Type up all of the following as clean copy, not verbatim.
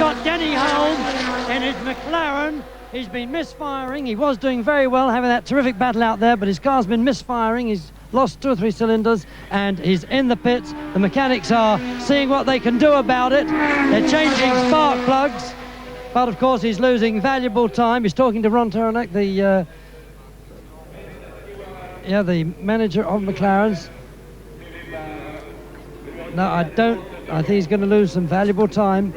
got Denny Hulme in his McLaren. He's been misfiring. He was doing very well, having that terrific battle out there, but his car's been misfiring. He's lost 2 or 3 cylinders, and he's in the pits. The mechanics are seeing what they can do about it. They're changing spark plugs, but of course he's losing valuable time. He's talking to Ron Taranek, the manager of McLaren's. No, I think he's going to lose some valuable time.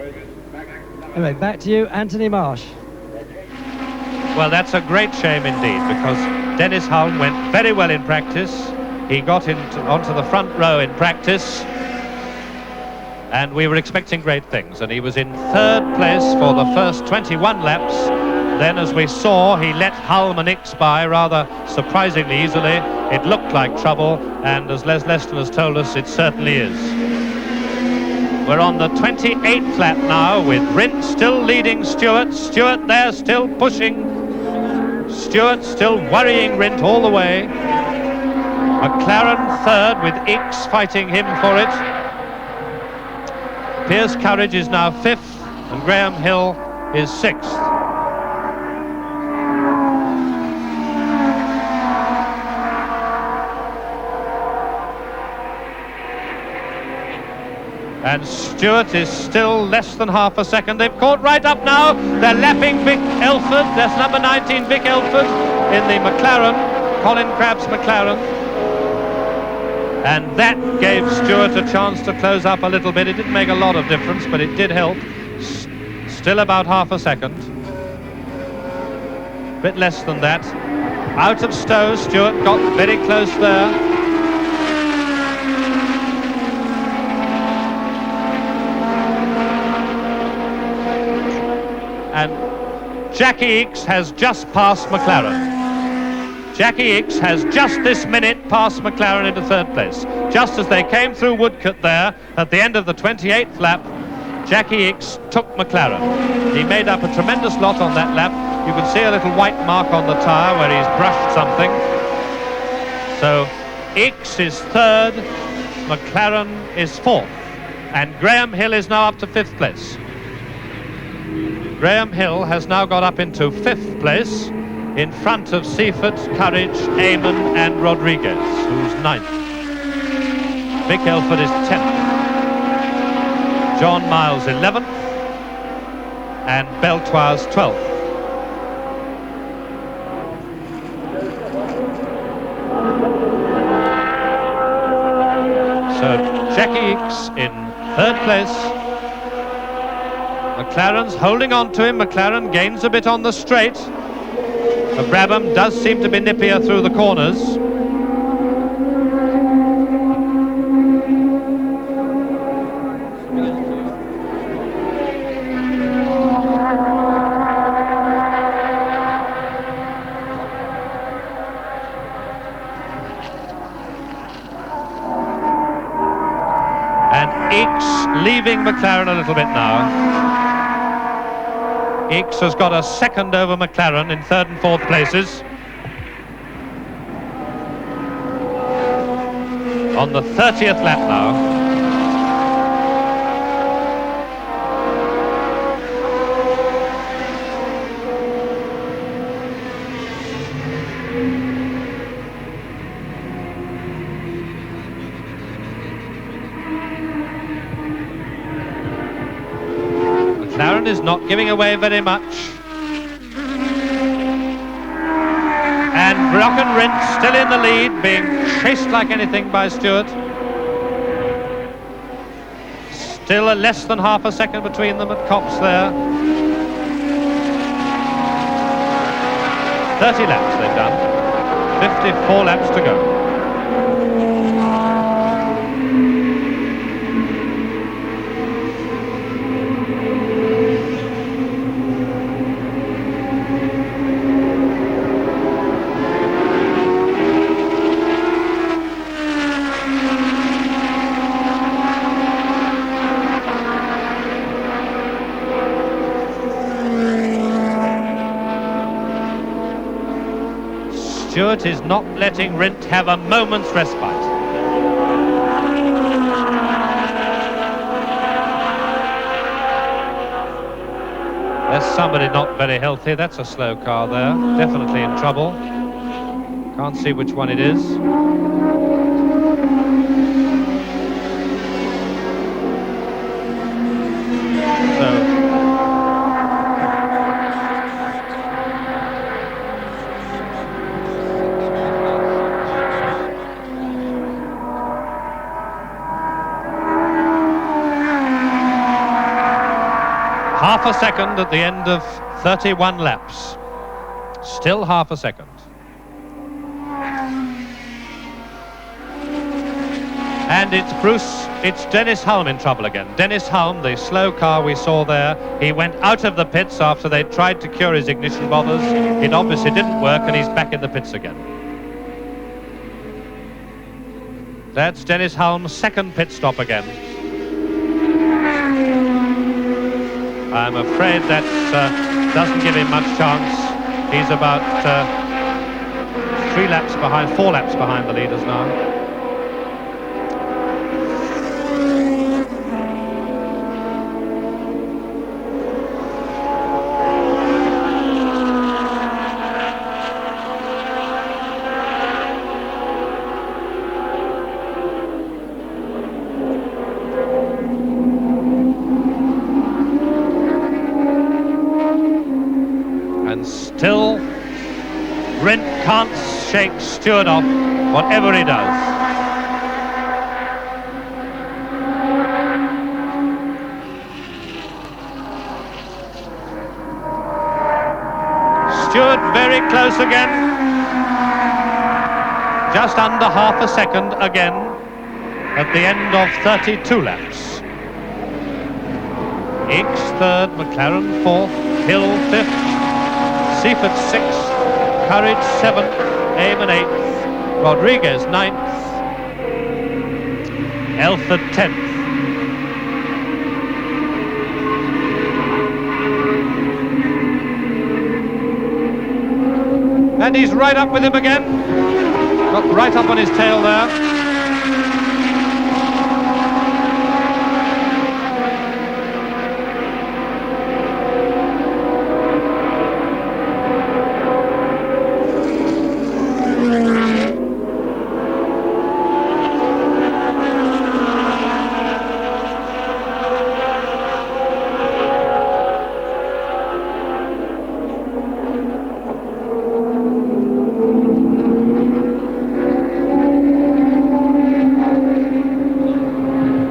Anyway, back to you, Anthony Marsh. Well, that's a great shame indeed, because Dennis Hulme went very well in practice. He got onto the front row in practice, and we were expecting great things. And he was in 3rd place for the first 21 laps. Then, as we saw, he let Hulme and Ickx by rather surprisingly easily. It looked like trouble, and as Les Leston has told us, it certainly is. We're on the 28th lap now, with Rindt still leading Stewart. Stewart there still pushing. Stewart still worrying Rindt all the way. McLaren 3rd, with Ickx fighting him for it. Piers Courage is now 5th, and Graham Hill is 6th. And Stewart is still less than half a second. They've caught right up now. They're lapping Vic Elford. That's number 19, Vic Elford, in the McLaren, Colin Crabb's McLaren. And that gave Stewart a chance to close up a little bit. It didn't make a lot of difference, but it did help. Still about half a second. Bit less than that. Out of Stowe, Stewart got very close there. And Jackie Ickx has just passed McLaren. Jackie Ickx has just this minute passed McLaren into 3rd place. Just as they came through Woodcote there, at the end of the 28th lap, Jackie Ickx took McLaren. He made up a tremendous lot on that lap. You can see a little white mark on the tyre where he's brushed something. So Ickx is 3rd, McLaren is 4th, and Graham Hill is now up to 5th place. Graham Hill has now got up into 5th place, in front of Seifert, Courage, Eamon and Rodriguez, who's 9th. Vic Elford is 10th. John Miles 11th, and Beltoire's 12th. So Jackie Ickx in 3rd place. McLaren's holding on to him. McLaren gains a bit on the straight. But Brabham does seem to be nippier through the corners. And Ickx leaving McLaren a little bit now. Ickx has got a second over McLaren in 3rd and 4th places. On the 30th lap now. McLaren is not giving away very much. And Brock and Rindt still in the lead, being chased like anything by Stewart. Still less than half a second between them at Copse there. 30 laps they've done. 54 laps to go. Stewart is not letting Rindt have a moment's respite. That's somebody not very healthy. That's a slow car there. Definitely in trouble. Can't see which one it is. So half a second at the end of 31 laps. Still half a second. And it's Dennis Hulme in trouble again. Dennis Hulme, the slow car we saw there, he went out of the pits after they tried to cure his ignition bothers. It obviously didn't work and he's back in the pits again. That's Dennis Hulme's second pit stop again. I'm afraid that doesn't give him much chance. He's about 4 laps behind the leaders now. Still, Rindt can't shake Stewart off, whatever he does. Stewart very close again. Just under half a second again at the end of 32 laps. Ickx third, McLaren fourth, Hill fifth. Seifert 6th, Courage 7th, Eamon 8th, Rodriguez 9th, Elford 10th. And he's right up with him again. Got right up on his tail there.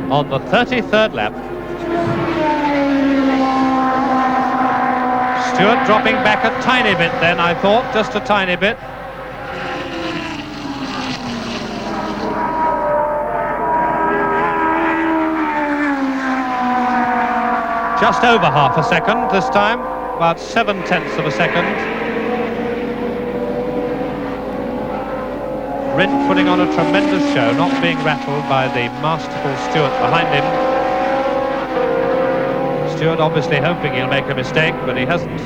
On the 33rd lap, Stewart dropping back a tiny bit then, I thought, just a tiny bit. Just over half a second this time, about 7/10 of a second. Rindt putting on a tremendous show, not being rattled by the masterful Stewart behind him. Stewart obviously hoping he'll make a mistake, but he hasn't.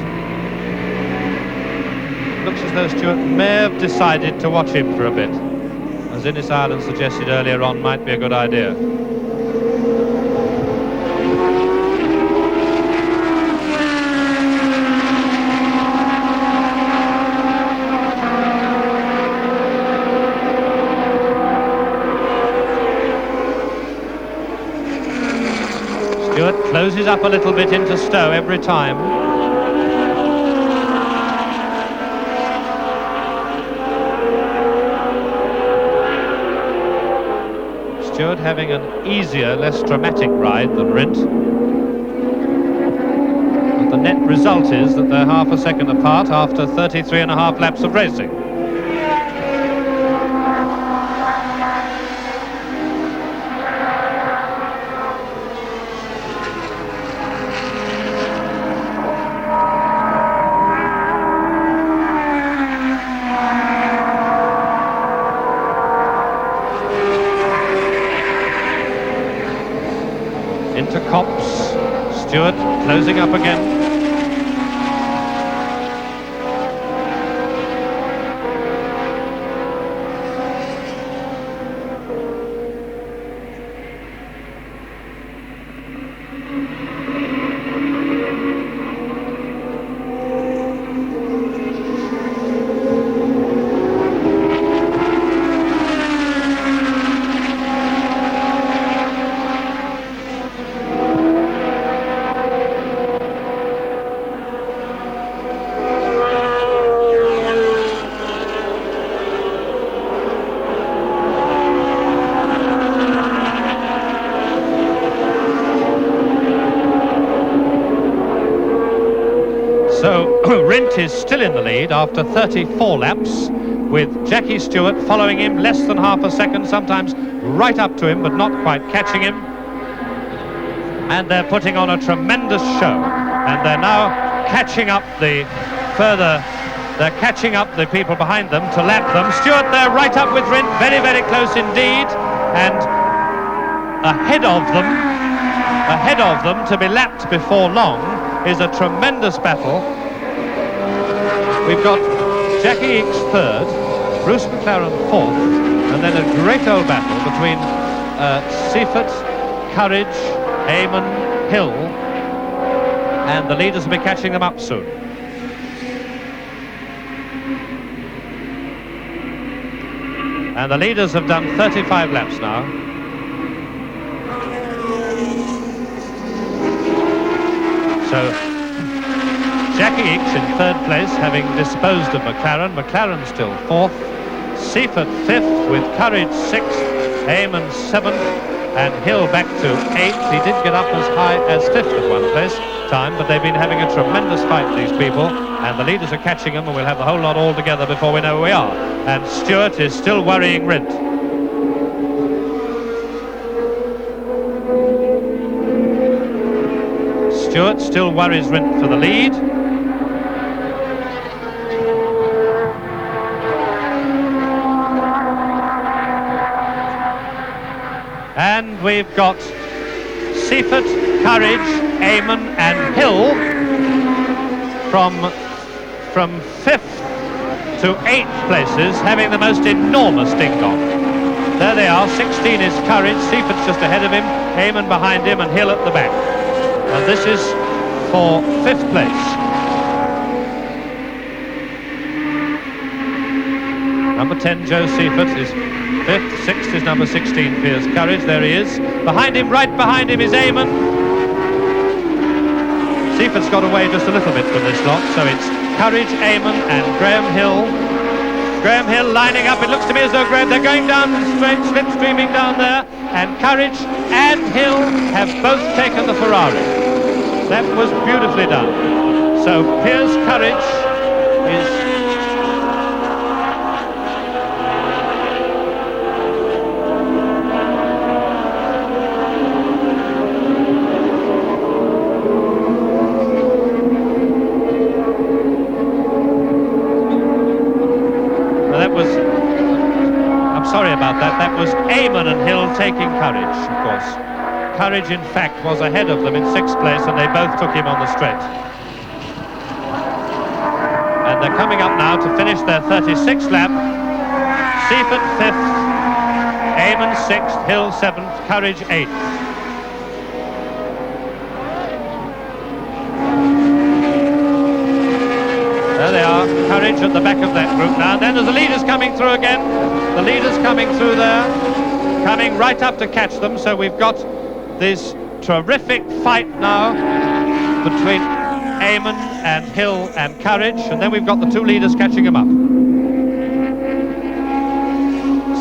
Looks as though Stewart may have decided to watch him for a bit, as Innes Ireland suggested earlier on might be a good idea. Stewart closes up a little bit into Stowe every time. Stewart having an easier, less dramatic ride than Rindt. But the net result is that they're half a second apart after 33.5 laps of racing. Into Copse, Stewart closing up again. Rint is still in the lead after 34 laps, with Jackie Stewart following him less than half a second, sometimes right up to him, but not quite catching him. And they're putting on a tremendous show. And they're now catching up the people behind them to lap them. Stewart there right up with Rint, very, very close indeed. And ahead of them to be lapped before long is a tremendous battle. We've got Jackie Ickx third, Bruce McLaren fourth, and then a great old battle between Seifert, Courage, Eamon, Hill, and the leaders will be catching them up soon. And the leaders have done 35 laps now. So Jackie Ickx in third place, having disposed of McLaren. McLaren still fourth. Seifert fifth, with Courage sixth. Eamon seventh, and Hill back to eighth. He did get up as high as fifth at one place time, but they've been having a tremendous fight, these people, and the leaders are catching them, and we'll have the whole lot all together before we know where we are. And Stewart is still worrying Rint. Stewart still worries Rint for the lead. And we've got Seifert, Courage, Eamon and Hill from fifth to eighth places, having the most enormous ding-dong. There they are. 16 is Courage, Seifert's just ahead of him, Eamon behind him and Hill at the back. And this is for fifth place. Number 10, Joe Seifert, is fifth. Sixth is number 16, Piers Courage. There he is. Behind him, right behind him, is Eamon. Seifert's got away just a little bit from this lot, so it's Courage, Eamon and Graham Hill. Graham Hill lining up. It looks to me as though they're going down straight, slipstreaming down there, and Courage and Hill have both taken the Ferrari. That was beautifully done. So Piers Courage is... Sorry about that. That was Eamon and Hill taking Courage, of course. Courage, in fact, was ahead of them in sixth place, and they both took him on the straight. And they're coming up now to finish their 36th lap. Seifert fifth, Eamon sixth, Hill seventh, Courage eighth. There they are, Courage at the back of that group now. And then there's the leaders coming through again. The leaders coming through there, coming right up to catch them. So we've got this terrific fight now between Eamon and Hill and Courage. And then we've got the two leaders catching them up.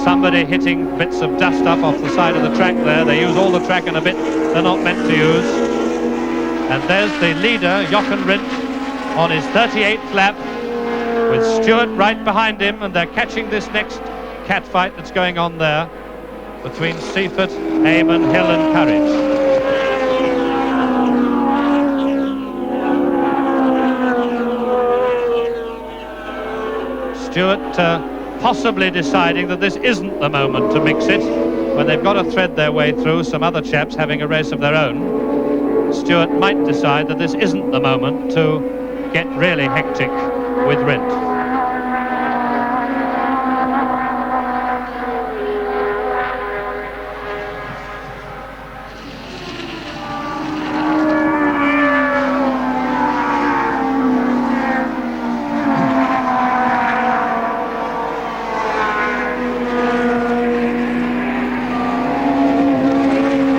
Somebody hitting bits of dust up off the side of the track there. They use all the track in a bit they're not meant to use. And there's the leader, Jochen Rindt, on his 38th lap, with Stewart right behind him, and they're catching this next cat fight that's going on there between Seifert, Eamon, Hill and Courage. Stewart possibly deciding that this isn't the moment to mix it, when they've got to thread their way through some other chaps having a race of their own. Stewart might decide that this isn't the moment to get really hectic with Rindt.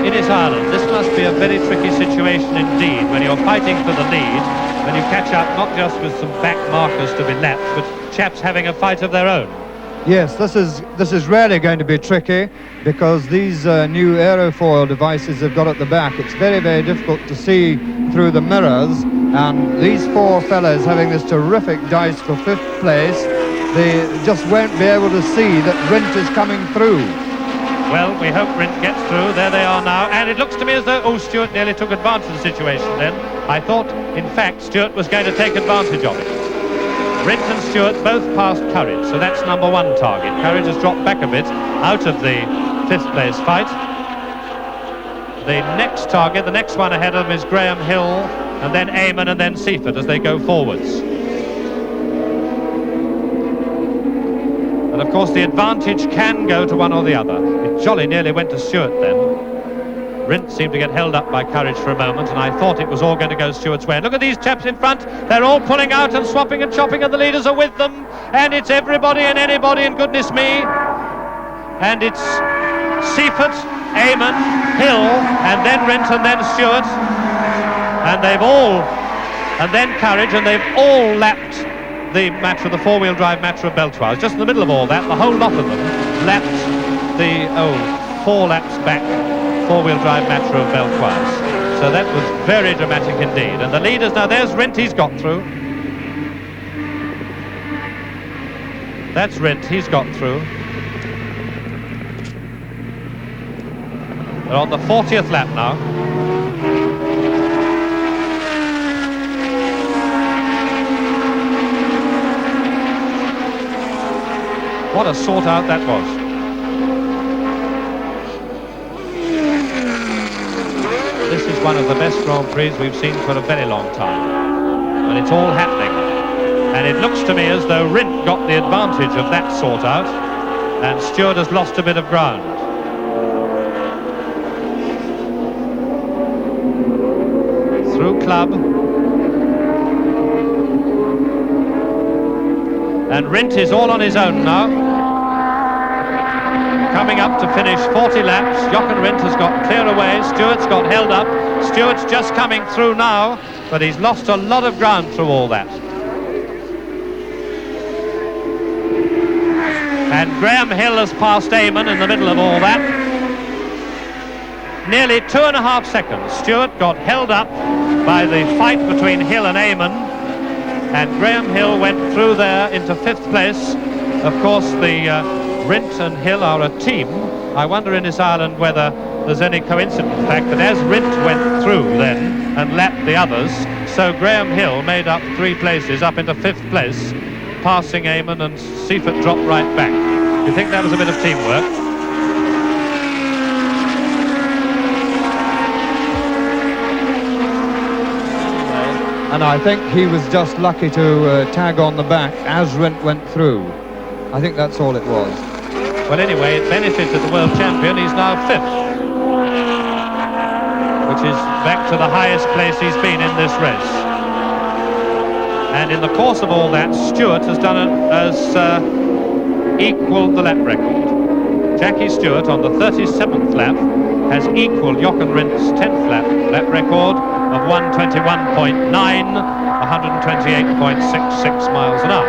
It is Ireland. This must be a very tricky situation indeed when you're fighting for the lead, when you catch up not just with some back markers to be lapped, but chaps having a fight of their own. Yes, this is really going to be tricky because these new aerofoil devices have got at the back. It's very, very difficult to see through the mirrors, and these four fellas having this terrific dice for 5th place, they just won't be able to see that Rindt is coming through. Well, we hope Rindt gets through. There they are now, and it looks to me as though, Stewart nearly took advantage of the situation then. I thought, in fact, Stewart was going to take advantage of it. Rindt and Stewart both passed Courage, so that's number 1 target. Courage has dropped back a bit out of the 5th place fight. The next target, the next one ahead of him is Graham Hill, and then Eamon, and then Seifert as they go forwards. And of course the advantage can go to one or the other. It jolly nearly went to Stewart then. Rindt seemed to get held up by Courage for a moment, and I thought it was all going to go Stewart's way. And look at these chaps in front. They're all pulling out and swapping and chopping, and the leaders are with them. And it's everybody and anybody, and goodness me. And it's Seifert, Eamon, Hill, and then Rindt, and then Stewart. And they've all, and then Courage, and they've all lapped the match of the four-wheel drive match of Beltoise. Just in the middle of all that, the whole lot of them lapped the, 4 laps back, four-wheel drive match of Beltoise. So that was very dramatic indeed. And the leaders, now there's Rindt, he's got through. That's Rindt, he's got through. They're on the 40th lap now. What a sort out that was. This is one of the best Grand Prix we've seen for a very long time. And it's all happening. And it looks to me as though Rindt got the advantage of that sort out, and Stewart has lost a bit of ground. Through club. And Rindt is all on his own now. Coming up to finish 40 laps. Jochen Rindt has got clear away. Stewart's got held up. Stewart's just coming through now, but he's lost a lot of ground through all that. And Graham Hill has passed Eamon in the middle of all that. Nearly 2.5 seconds. Stewart got held up by the fight between Hill and Eamon, and Graham Hill went through there into 5th place. Of course, the Rindt and Hill are a team. I wonder in this island whether there's any coincidence in the fact that as Rindt went through then and lapped the others, so Graham Hill made up 3 places up into 5th place, passing Eamon, and Seifert dropped right back. You think that was a bit of teamwork? And I think he was just lucky to tag on the back as Rindt went through. I think that's all it was. Well, anyway, it benefited the world champion. He's now 5th, which is back to the highest place he's been in this race. And in the course of all that, Stewart has equalled the lap record. Jackie Stewart on the 37th lap has equalled Jochen Rindt's 10th lap record of 121.9, 128.66 miles an hour.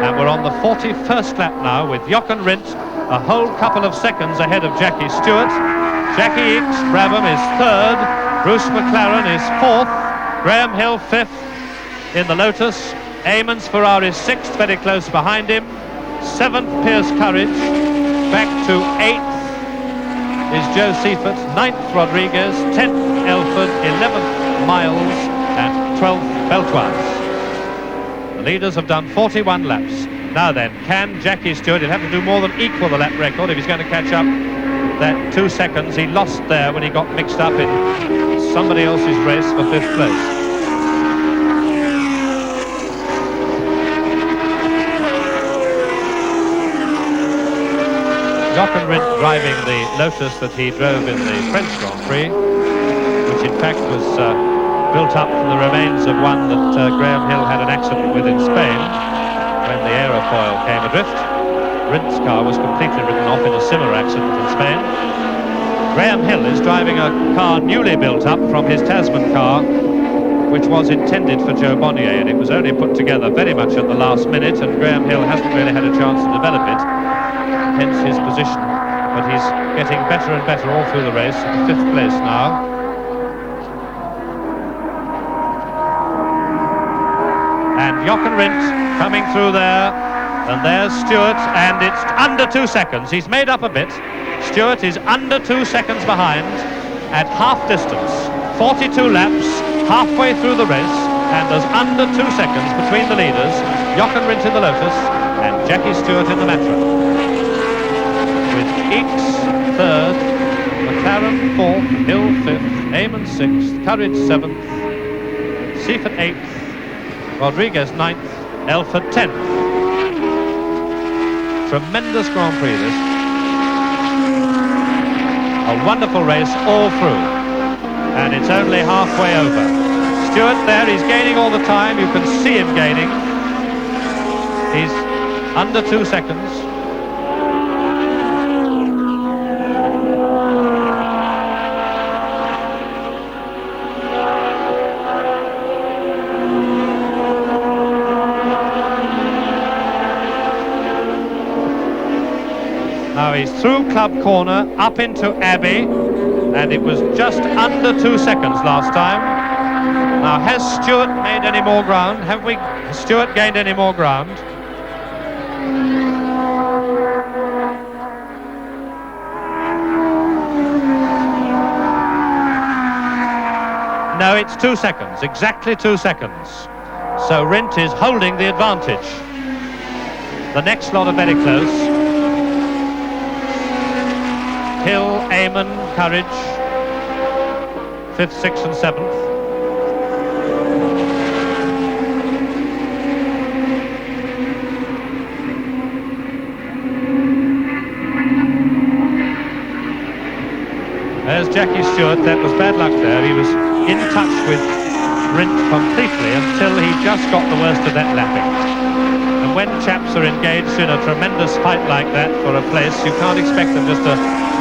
And we're on the 41st lap now with Jochen Rindt a whole couple of seconds ahead of Jackie Stewart. Jackie Eakes Brabham is 3rd, Bruce McLaren is 4th, Graham Hill 5th in the Lotus, Eamon's Ferrari 6th, very close behind him, 7th Pierce Courage, back to 8th is Joe Seifert, 9th Rodriguez, 10th Elford, 11th Miles, and 12th Beltoise. The leaders have done 41 laps. Now then, can Jackie Stewart, he'll have to do more than equal the lap record if he's going to catch up that 2 seconds he lost there when he got mixed up in somebody else's race for 5th place. Jochen Rindt driving the Lotus that he drove in the French Grand Prix, which in fact was built up from the remains of one that Graham Hill had an accident with in Spain when the aerofoil came adrift. Rindt's car was completely written off in a similar accident in Spain. Graham Hill is driving a car newly built up from his Tasman car which was intended for Joe Bonnier, and it was only put together very much at the last minute, and Graham Hill hasn't really had a chance to develop it, hence his position. But he's getting better and better all through the race, at the 5th place now. And Jochen Rindt coming through there, and there's Stewart, and it's under 2 seconds. He's made up a bit. Stewart is under 2 seconds behind at half distance. 42 laps, halfway through the race, and there's under 2 seconds between the leaders, Jochen Rindt in the Lotus and Jackie Stewart in the Matra. With Eakes 3rd, McLaren 4th, Hill 5th, Eamon 6th, Courage 7th, Seifert 8th, Rodriguez 9th, Elford 10th. Tremendous Grand Prix this. A wonderful race all through. And it's only halfway over. Stewart there, he's gaining all the time. You can see him gaining. He's under 2 seconds. Now he's through Club Corner, up into Abbey, and it was just under 2 seconds last time. Now, has Stewart made any more ground? Has Stewart gained any more ground? No, it's 2 seconds, exactly 2 seconds. So Rindt is holding the advantage. The next lot are very close. Hill, Eamon, Courage, 5th, 6th and 7th. There's Jackie Stewart. That was bad luck there. He was in touch with Rindt completely until he just got the worst of that lapping. And when chaps are engaged in a tremendous fight like that for a place, you can't expect them just to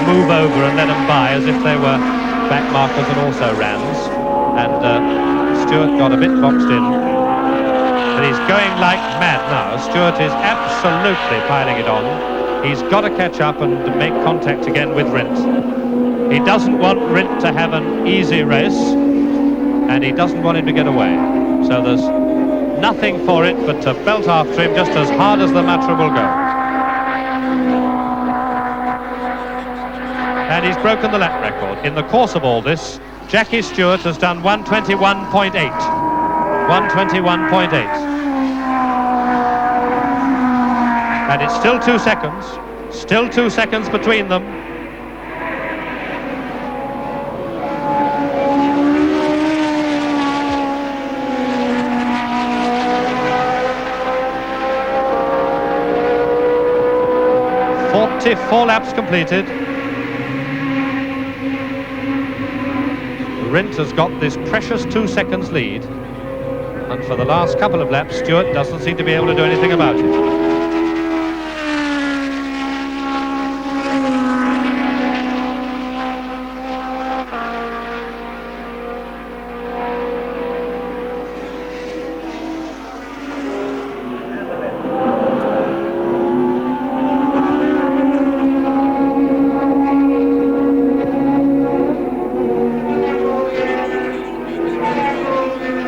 move over and let them by as if they were back markers and also rans. And Stewart got a bit boxed in, but he's going like mad now. Stewart is absolutely piling it on. He's got to catch up and make contact again with Rindt. He doesn't want Rindt to have an easy race, and he doesn't want him to get away. So there's nothing for it but to belt after him just as hard as the Matra will go. And he's broken the lap record. In the course of all this, Jackie Stewart has done 1:21.8. 1:21.8. And it's still 2 seconds. Still 2 seconds between them. Four laps completed. Rindt has got this precious 2 seconds lead, and for the last couple of laps Stewart doesn't seem to be able to do anything about it.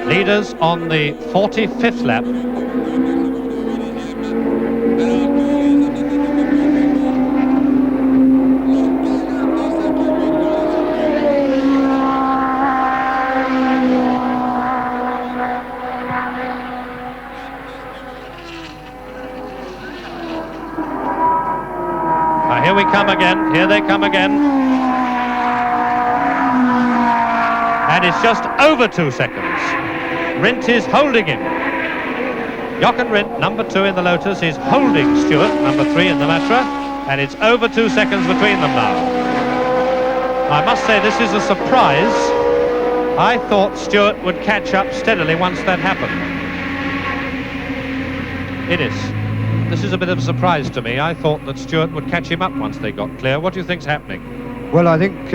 Leaders on the 45th lap. Now here we come again. Here they come again. And it's just over 2 seconds. Rindt is holding him. Jochen Rindt, number 2 in the Lotus, is holding Stewart, number 3 in the Matra, and it's over 2 seconds between them now. I must say this is a surprise. I thought Stewart would catch up steadily once that happened. It is. This is a bit of a surprise to me. I thought that Stewart would catch him up once they got clear. What do you think's happening? Well, I think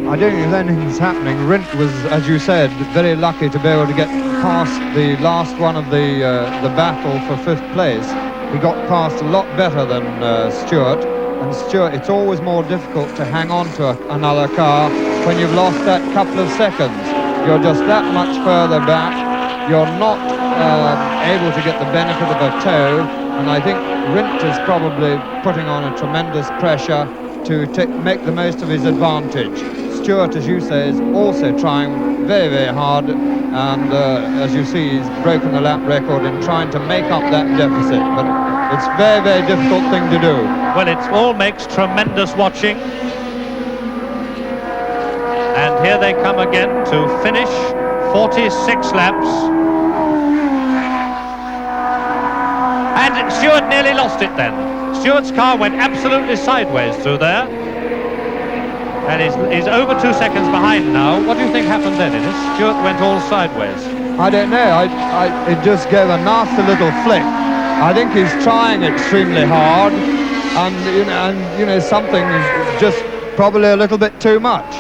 I don't think anything's happening. Rindt was, as you said, very lucky to be able to get past the last one of the battle for 5th place. He got past a lot better than Stewart. And Stewart, it's always more difficult to hang on to another car when you've lost that couple of seconds. You're just that much further back. You're not able to get the benefit of a tow. And I think Rindt is probably putting on a tremendous pressure to make the most of his advantage. Stewart, as you say, is also trying very, very hard, and as you see, he's broken the lap record in trying to make up that deficit, but it's a very, very difficult thing to do. Well, it all makes tremendous watching. And here they come again to finish 46 laps. And Stewart nearly lost it then. Stewart's car went absolutely sideways through there. And he's over 2 seconds behind now. What do you think happened then, Innes? Stewart went all sideways. I don't know. It just gave a nasty little flick. I think he's trying extremely hard, and you know something is just probably a little bit too much.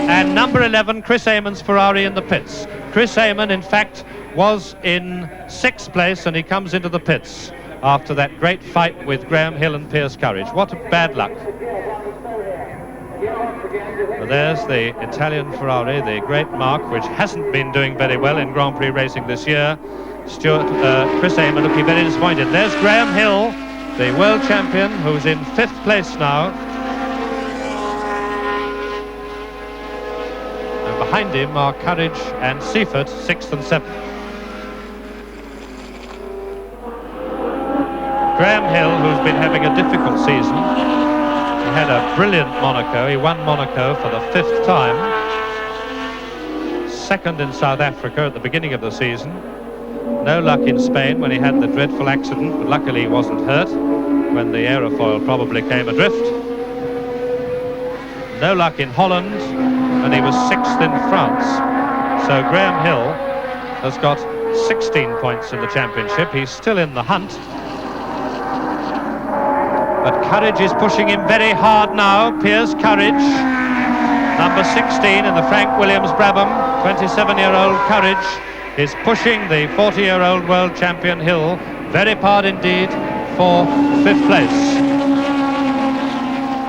And number 11, Chris Amon's Ferrari in the pits. Chris Amon, in fact, was in 6th place, and he comes into the pits after that great fight with Graham Hill and Piers Courage. What a bad luck. Well, there's the Italian Ferrari, the great Mark, which hasn't been doing very well in Grand Prix racing this year. Chris Amon looking very disappointed. There's Graham Hill, the world champion, who's in 5th place now. And behind him are Courage and Seifert, 6th and 7th. Graham Hill, who's been having a difficult season. He had a brilliant Monaco. He won Monaco for the 5th time. 2nd in South Africa at the beginning of the season. No luck in Spain when he had the dreadful accident, but luckily he wasn't hurt when the aerofoil probably came adrift. No luck in Holland, and he was 6th in France. So Graham Hill has got 16 points in the championship. He's still in the hunt. But Courage is pushing him very hard now. Piers Courage, number 16 in the Frank Williams Brabham, 27-year-old Courage is pushing the 40-year-old world champion Hill very hard indeed for 5th place.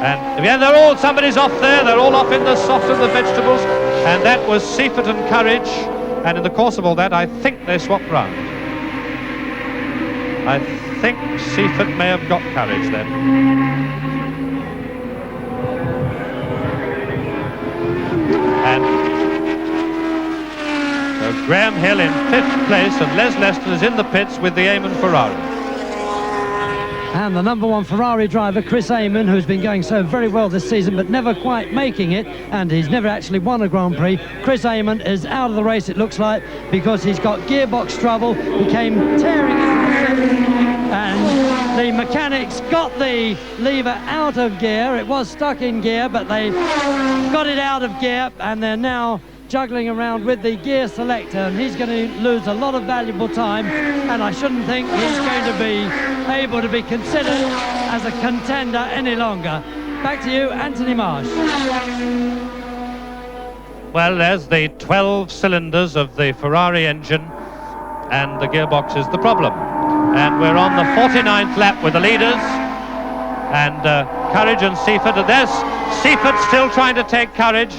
And yeah, somebody's off there. They're all off in the soft and the vegetables. And that was Seifert and Courage. And in the course of all that, I think they swapped round. I think Seifert may have got Courage then. And so Graham Hill in 5th place, and Les Leston is in the pits with the Amon Ferrari. And the number 1 Ferrari driver, Chris Amon, who's been going so very well this season but never quite making it, and he's never actually won a Grand Prix. Chris Amon is out of the race, it looks like, because he's got gearbox trouble. He came tearing into the pit, and the mechanics got the lever out of gear. It was stuck in gear, but they got it out of gear, and they're now juggling around with the gear selector, and he's going to lose a lot of valuable time, and I shouldn't think he's going to be able to be considered as a contender any longer. Back to you, Anthony Marsh. Well, there's the 12 cylinders of the Ferrari engine, and the gearbox is the problem. And we're on the 49th lap with the leaders, and Courage and Seifert. There's Seifert still trying to take Courage.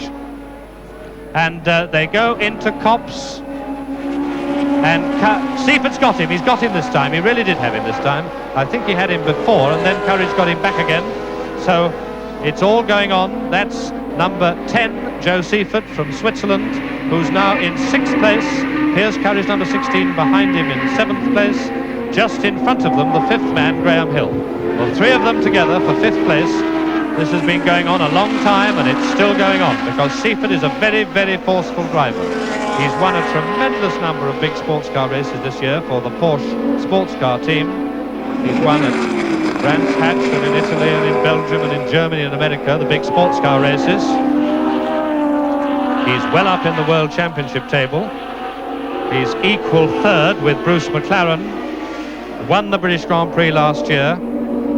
And they go into Copse, and Seifert's got him. He's got him this time. He really did have him this time. I think he had him before, and then Courage got him back again. So it's all going on. That's number 10, Joe Seifert from Switzerland, who's now in 6th place. Here's Courage, number 16, behind him in 7th place. Just in front of them, the 5th man, Graham Hill. Well, 3 of them together for 5th place. This has been going on a long time, and it's still going on, because Seifert is a very, very forceful driver. He's won a tremendous number of big sports car races this year for the Porsche sports car team. He's won at Brands Hatch and in Italy and in Belgium and in Germany and America, the big sports car races. He's well up in the World Championship table. He's equal 3rd with Bruce McLaren. Won the British Grand Prix last year.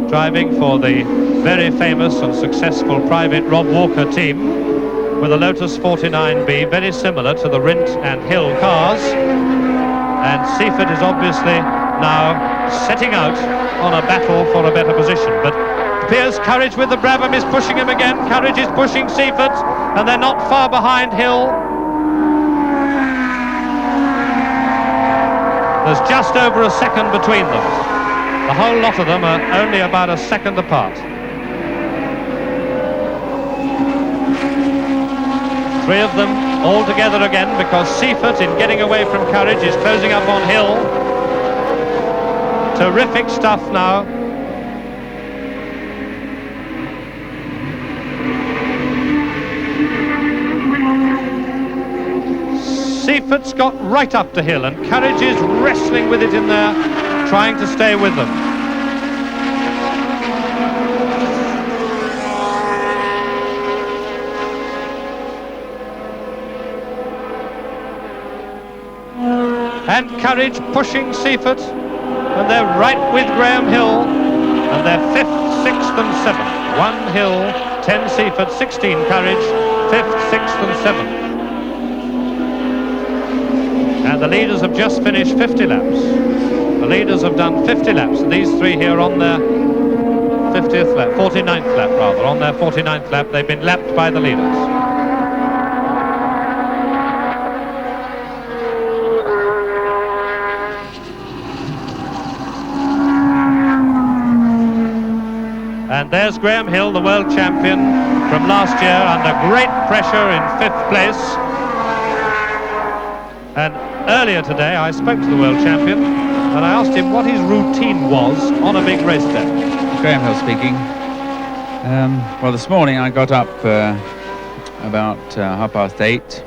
driving for the very famous and successful Private Rob Walker team with a Lotus 49B, very similar to the Rindt and Hill cars. And Seifert is obviously now setting out on a battle for a better position. But Piers Courage with the Brabham is pushing him again. Courage is pushing Seifert, and they're not far behind Hill. There's just over a second between them. The whole lot of them are only about a second apart. Three of them all together again, because Seifert, in getting away from Courage, is closing up on Hill. Terrific stuff now. Seifert's got right up to Hill, and Courage is wrestling with it in there, trying to stay with them. And Courage pushing Seifert, and they're right with Graham Hill, and they're 5th, 6th and 7th. 1 Hill, 10 Seifert, 16 Courage, 5th, 6th and 7th. And the leaders have just finished 50 laps. The leaders have done 50 laps, and these three here on their 50th lap, 49th lap rather, on their 49th lap, they've been lapped by the leaders. And there's Graham Hill, the world champion from last year, under great pressure in 5th place. And earlier today I spoke to the world champion and I asked him what his routine was on a big race day. Graham Hill speaking. Well, this morning I got up about 8:30.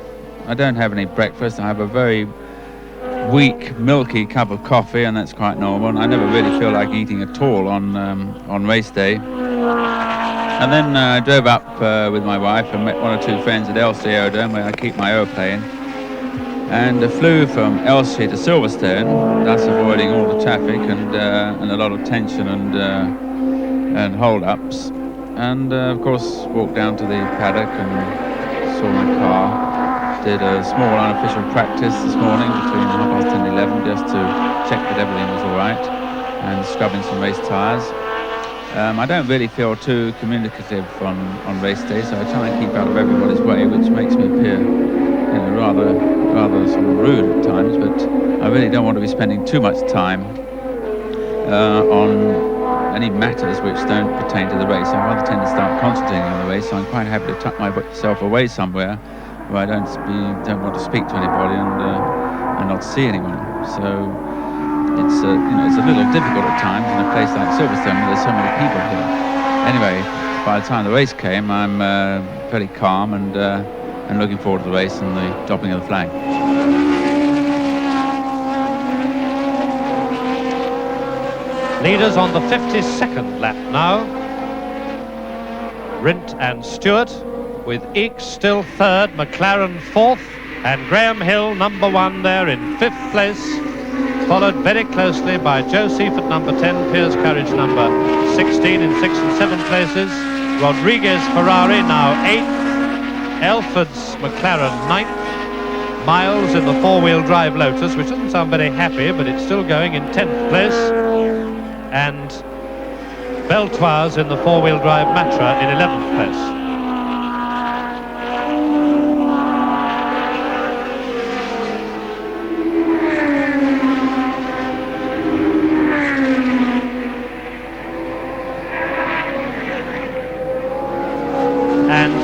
I don't have any breakfast. I have a very weak, milky cup of coffee, and that's quite normal. And I never really feel like eating at all on race day. And then I drove up with my wife and met one or two friends at Elstree Aerodrome, where I keep my aeroplane, and flew from Elstree to Silverstone, thus avoiding all the traffic and a lot of tension and hold-ups. And of course walked down to the paddock and saw my car. Did a small unofficial practice this morning between 10:30 and 11, just to check that everything was all right, and scrubbing some race tyres. I don't really feel too communicative on race day, so I try and keep out of everybody's way, which makes me appear, rather sort of rude at times. But I really don't want to be spending too much time on any matters which don't pertain to the race. I rather tend to start concentrating on the race, so I'm quite happy to tuck myself away somewhere where I don't want to speak to anybody and not see anyone. So it's it's a little difficult at times in a place like Silverstone where there's so many people here. Anyway, by the time the race came, I'm fairly calm and looking forward to the race and the dropping of the flag. Leaders on the 52nd lap now. Rindt and Stewart, with Eakes still 3rd, McLaren 4th, and Graham Hill number 1 there in 5th place, followed very closely by Joe Seifert number 10, Piers Courage number 16 in 6th and 7th places, Rodriguez Ferrari now 8th, Elford's McLaren 9th, Miles in the 4-wheel drive Lotus, which doesn't sound very happy, but it's still going, in 10th place, and Beltoise in the 4-wheel drive Matra in 11th place.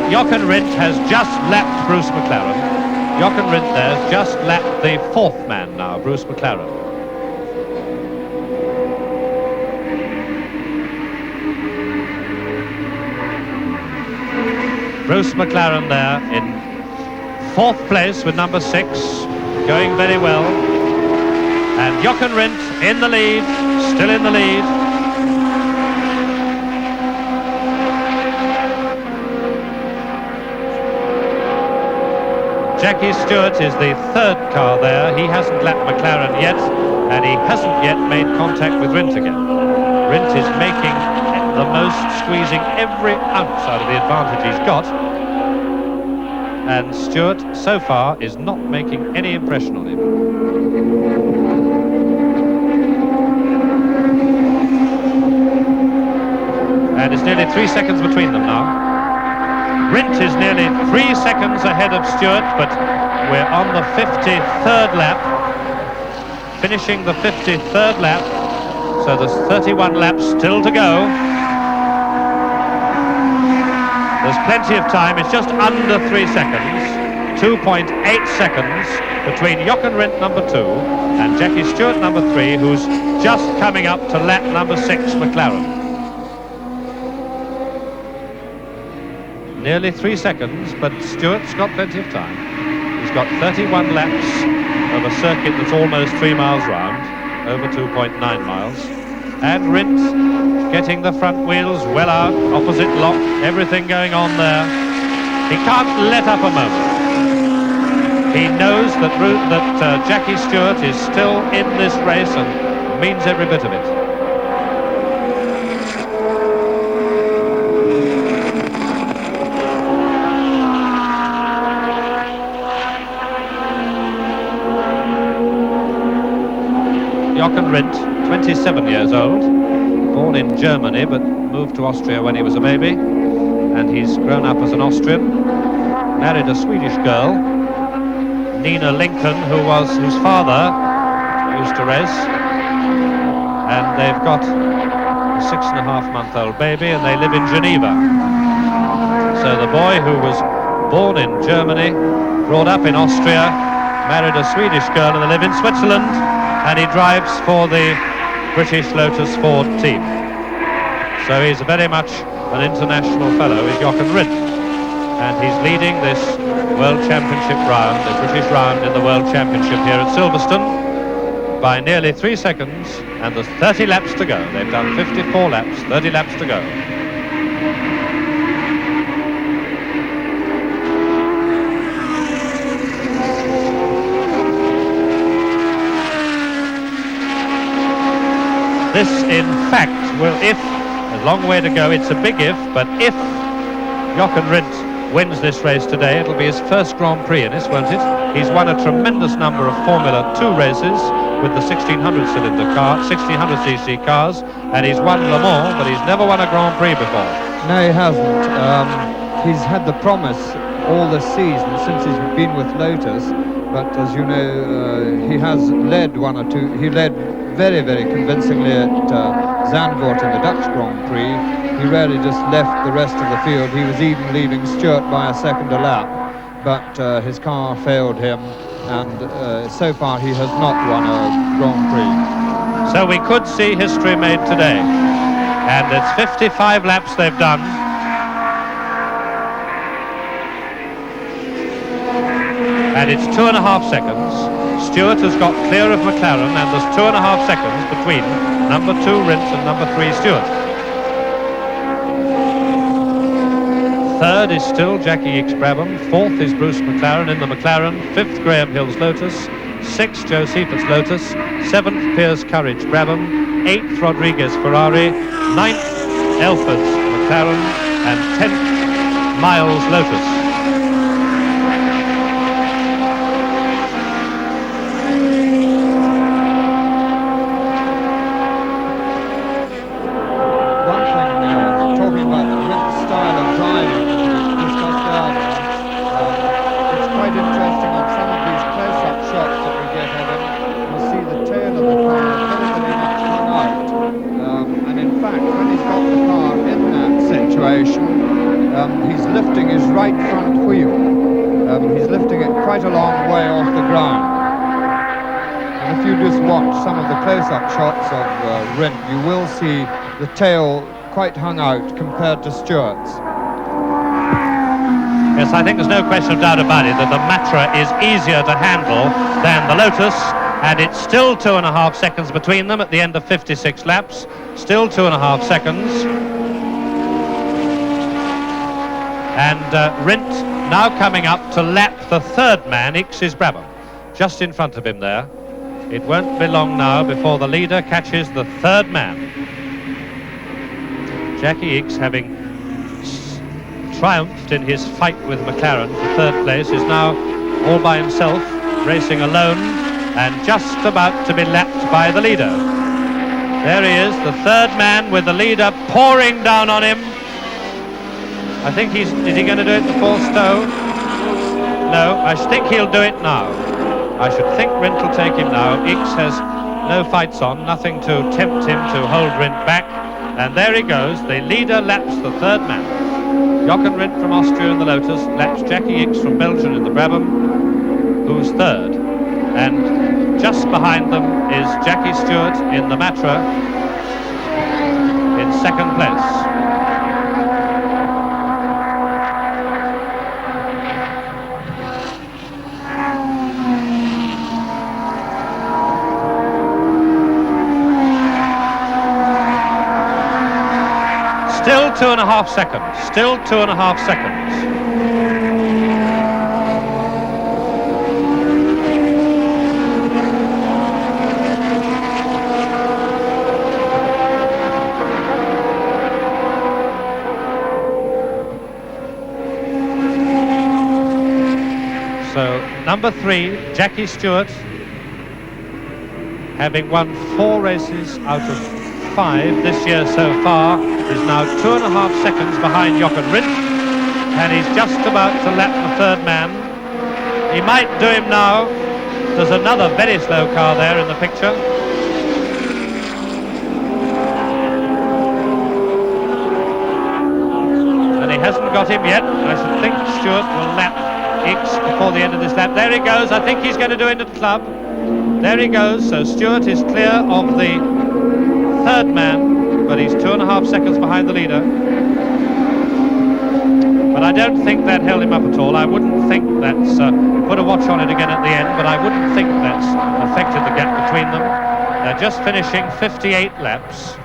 Jochen Rindt has just lapped Bruce McLaren. Jochen Rindt there has just lapped the 4th man now, Bruce McLaren. Bruce McLaren there in 4th place with number 6, going very well. And Jochen Rindt in the lead, still in the lead. Jackie Stewart is the 3rd car there. He hasn't lapped McLaren yet, and he hasn't yet made contact with Rindt again. Rindt is making the most, squeezing every ounce out of the advantage he's got. And Stewart, so far, is not making any impression on him. And it's nearly 3 seconds between them now. Rindt is nearly 3 seconds ahead of Stewart, but we're on the 53rd lap, finishing the 53rd lap, so there's 31 laps still to go. There's plenty of time. It's just under 3 seconds, 2.8 seconds between Jochen Rindt number 2 and Jackie Stewart number 3, who's just coming up to lap number 6 McLaren. Nearly 3 seconds, but Stewart's got plenty of time. He's got 31 laps of a circuit that's almost 3 miles round, over 2.9 miles. And Rindt getting the front wheels well out, opposite lock, everything going on there. He can't let up a moment. He knows that Jackie Stewart is still in this race and means every bit of it. Jochen Rindt, 27 years old, born in Germany but moved to Austria when he was a baby, and he's grown up as an Austrian, married a Swedish girl, Nina Lincoln, whose father used to race, and they've got a 6.5-month-old baby, and they live in Geneva. So the boy, who was born in Germany, brought up in Austria, married a Swedish girl, and they live in Switzerland, and he drives for the British Lotus Ford team. So he's very much an international fellow, is Jochen Rindt. And he's leading this World Championship round, the British round in the World Championship here at Silverstone, by nearly 3 seconds, and there's 30 laps to go. They've done 54 laps, 30 laps to go. This, in fact, will, if, a long way to go, it's a big if, but if Jochen Rindt wins this race today, it'll be his first Grand Prix in this, won't it? He's won a tremendous number of Formula 2 races with the 1600cc cars, and he's won Le Mans, but he's never won a Grand Prix before. No, he hasn't. He's had the promise all this season since he's been with Lotus, but as you know, he has led one or two. He led very, very convincingly at Zandvoort in the Dutch Grand Prix. He really just left the rest of the field. He was even leaving Stewart by a second a lap, but his car failed him, and so far he has not won a Grand Prix. So we could see history made today, and it's 55 laps they've done. And it's 2.5 seconds. Stewart has got clear of McLaren, and there's 2.5 seconds between number 2 Rindt and number 3 Stewart. Third is still Jackie X Brabham. Fourth is Bruce McLaren in the McLaren. Fifth, Graham Hill's Lotus. Sixth, Joe Seifert's Lotus. Seventh, Piers Courage Brabham. Eighth, Rodriguez Ferrari. Ninth, Elford's McLaren. And 10th, Miles Lotus. He's lifting his right front wheel. He's lifting it quite a long way off the ground. And if you just watch some of the close-up shots of Rindt, you will see the tail quite hung out compared to Stewart's. Yes, I think there's no question of doubt about it that the Matra is easier to handle than the Lotus, and it's still 2.5 seconds between them at the end of 56 laps. Still 2.5 seconds. And Rindt now coming up to lap the third man, Ix's Brabham, just in front of him there. It won't be long now before the leader catches the third man. Jackie Ickx, having triumphed in his fight with McLaren for third place, is now all by himself, racing alone, and just about to be lapped by the leader. There he is, the third man, with the leader pouring down on him. I think is he going to do it before Stowe? No, I think he'll do it now. I should think Rindt will take him now. Ickx has no fights on, nothing to tempt him to hold Rindt back. And there he goes, the leader laps the third man. Jochen Rindt from Austria in the Lotus laps Jackie Ickx from Belgium in the Brabham, who's third. And just behind them is Jackie Stewart in the Matra in second place. Still 2.5 seconds. Still 2.5 seconds. So, number 3, Jackie Stewart, having won 4 races out of 5 this year so far, is now 2.5 seconds behind Jochen Rindt, and he's just about to lap the third man. He might do him now. There's another very slow car there in the picture. And he hasn't got him yet. I should think Stewart will lap Ickx before the end of this lap. There he goes. I think he's going to do into the club. There he goes. So Stewart is clear of the third man, but he's 2.5 seconds behind the leader. But I don't think that held him up at all. I wouldn't think that's put a watch on it again at the end, but I wouldn't think that's affected the gap between them. They're just finishing 58 laps.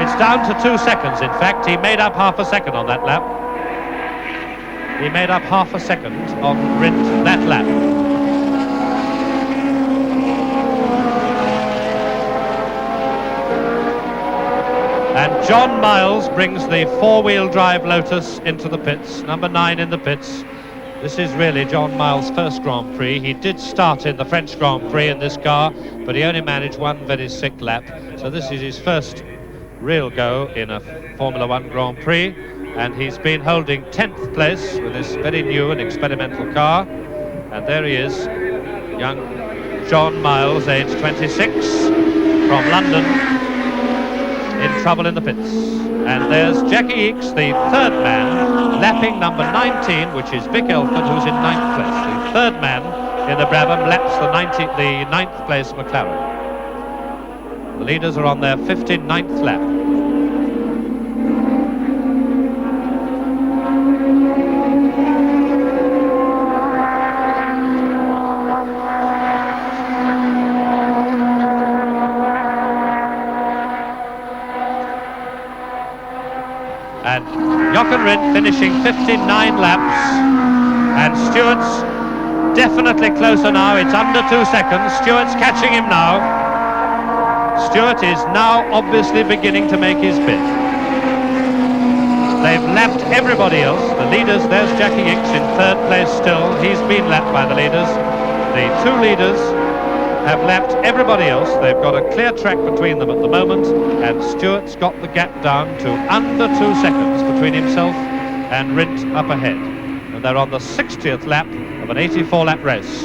It's down to 2 seconds, in fact. He made up half a second on that lap. He made up half a second on Rindt that lap. And John Miles brings the four-wheel drive Lotus into the pits, number 9 in the pits. This is really John Miles' first Grand Prix. He did start in the French Grand Prix in this car, but he only managed one very sick lap. So this is his first real go in a Formula One Grand Prix. And he's been holding 10th place with this very new and experimental car. And there he is, young John Miles, age 26, from London, in trouble in the pits. And there's Jackie Ickx, the third man, lapping number 19, which is Vic Elford, who's in 9th place. The third man in the Brabham laps the 9th place McLaren. The leaders are on their 59th lap. And Jochen Rindt finishing 59 laps, and Stewart's definitely closer now. It's under 2 seconds. Stewart's catching him now. Stewart is now obviously beginning to make his bid. They've lapped everybody else. The leaders, there's Jackie Ickx in 3rd place still. He's been lapped by the leaders. The 2 leaders have lapped everybody else. They've got a clear track between them at the moment, and Stewart's got the gap down to under 2 seconds between himself and Rindt up ahead. And they're on the 60th lap of an 84-lap race.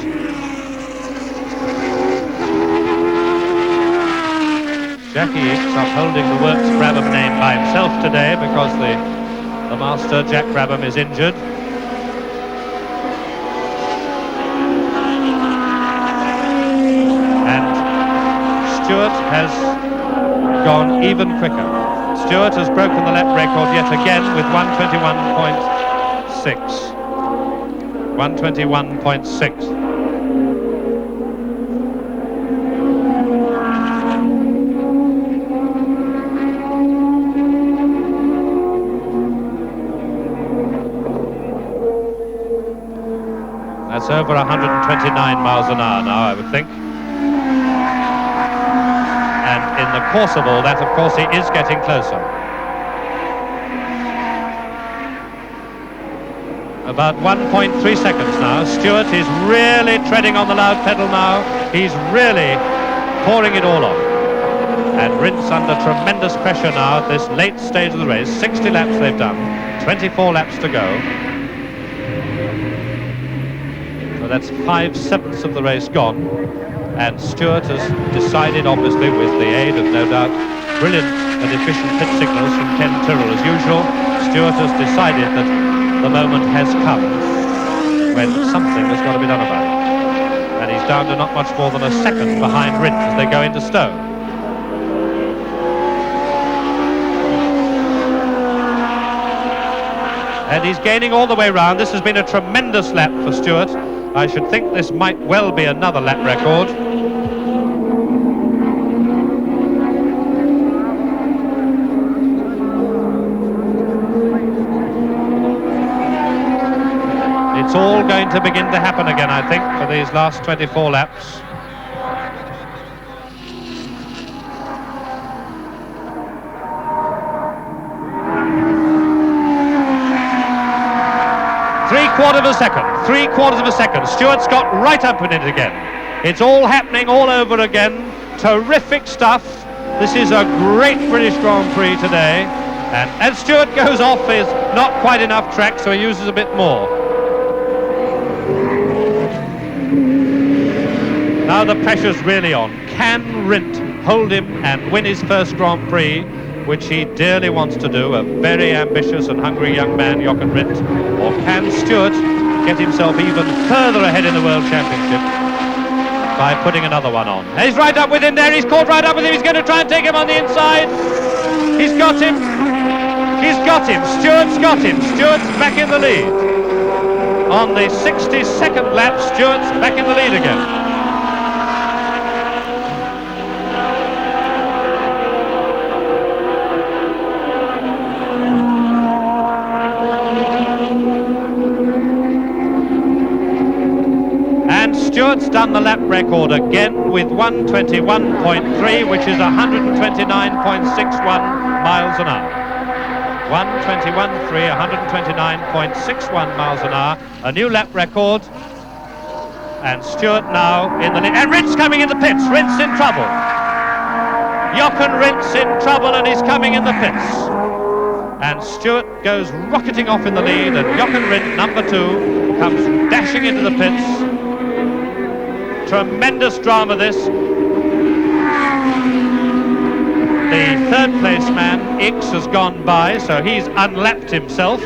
Jackie Ickx upholding the Works Brabham name by himself today because the master, Jack Brabham, is injured. Stewart has gone even quicker. Stewart has broken the lap record yet again with 121.6. 121.6. That's It's over 129 miles an hour now, I would think. And in the course of all that, of course, he is getting closer. About 1.3 seconds now. Stewart is really treading on the loud pedal now. He's really pouring it all on. And Rintz under tremendous pressure now at this late stage of the race. 60 laps they've done, 24 laps to go. So that's 5/7 of the race gone. And Stewart has decided, obviously with the aid of no doubt brilliant and efficient pit signals from Ken Tyrrell as usual, Stewart has decided that the moment has come when something has got to be done about it. And he's down to not much more than a second behind Rintz as they go into Stowe. And he's gaining all the way round. This has been a tremendous lap for Stewart. I should think this might well be another lap record. It's all going to begin to happen again, I think, for these last 24 laps. Three-quarters of a second. Stewart's got right up in it again. It's all happening all over again. Terrific stuff. This is a great British Grand Prix today. And as Stewart goes off, is not quite enough track, so he uses a bit more. Now the pressure's really on. Can Rindt hold him and win his first Grand Prix, which he dearly wants to do, a very ambitious and hungry young man, Jochen Rindt? Or can Stewart get himself even further ahead in the World Championship by putting another one on? He's right up with him there, he's caught right up with him, he's going to try and take him on the inside. He's got him. He's got him. Stewart's got him. Stewart's back in the lead. On the 62nd lap, Stewart's back in the lead again. And Stewart's done the lap record again with 121.3, which is 129.61 miles an hour. 121.3, 129.61 miles an hour, a new lap record. And Stewart now in the lead. And Rintz coming in the pits. Rintz in trouble. Jochen Rintz in trouble, and he's coming in the pits. And Stewart goes rocketing off in the lead, and Jochen Rindt, number 2, comes dashing into the pits. Tremendous drama this. The third place man, Ix, has gone by, so he's unlapped himself.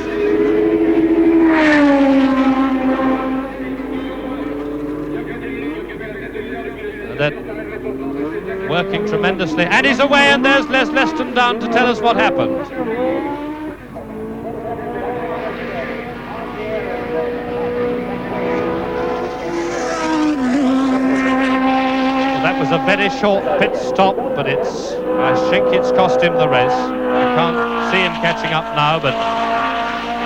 And then working tremendously, and he's away, and there's Les Leston down to tell us what happened. That was a very short pit stop, but I think it's cost him the race. You can't see him catching up now, but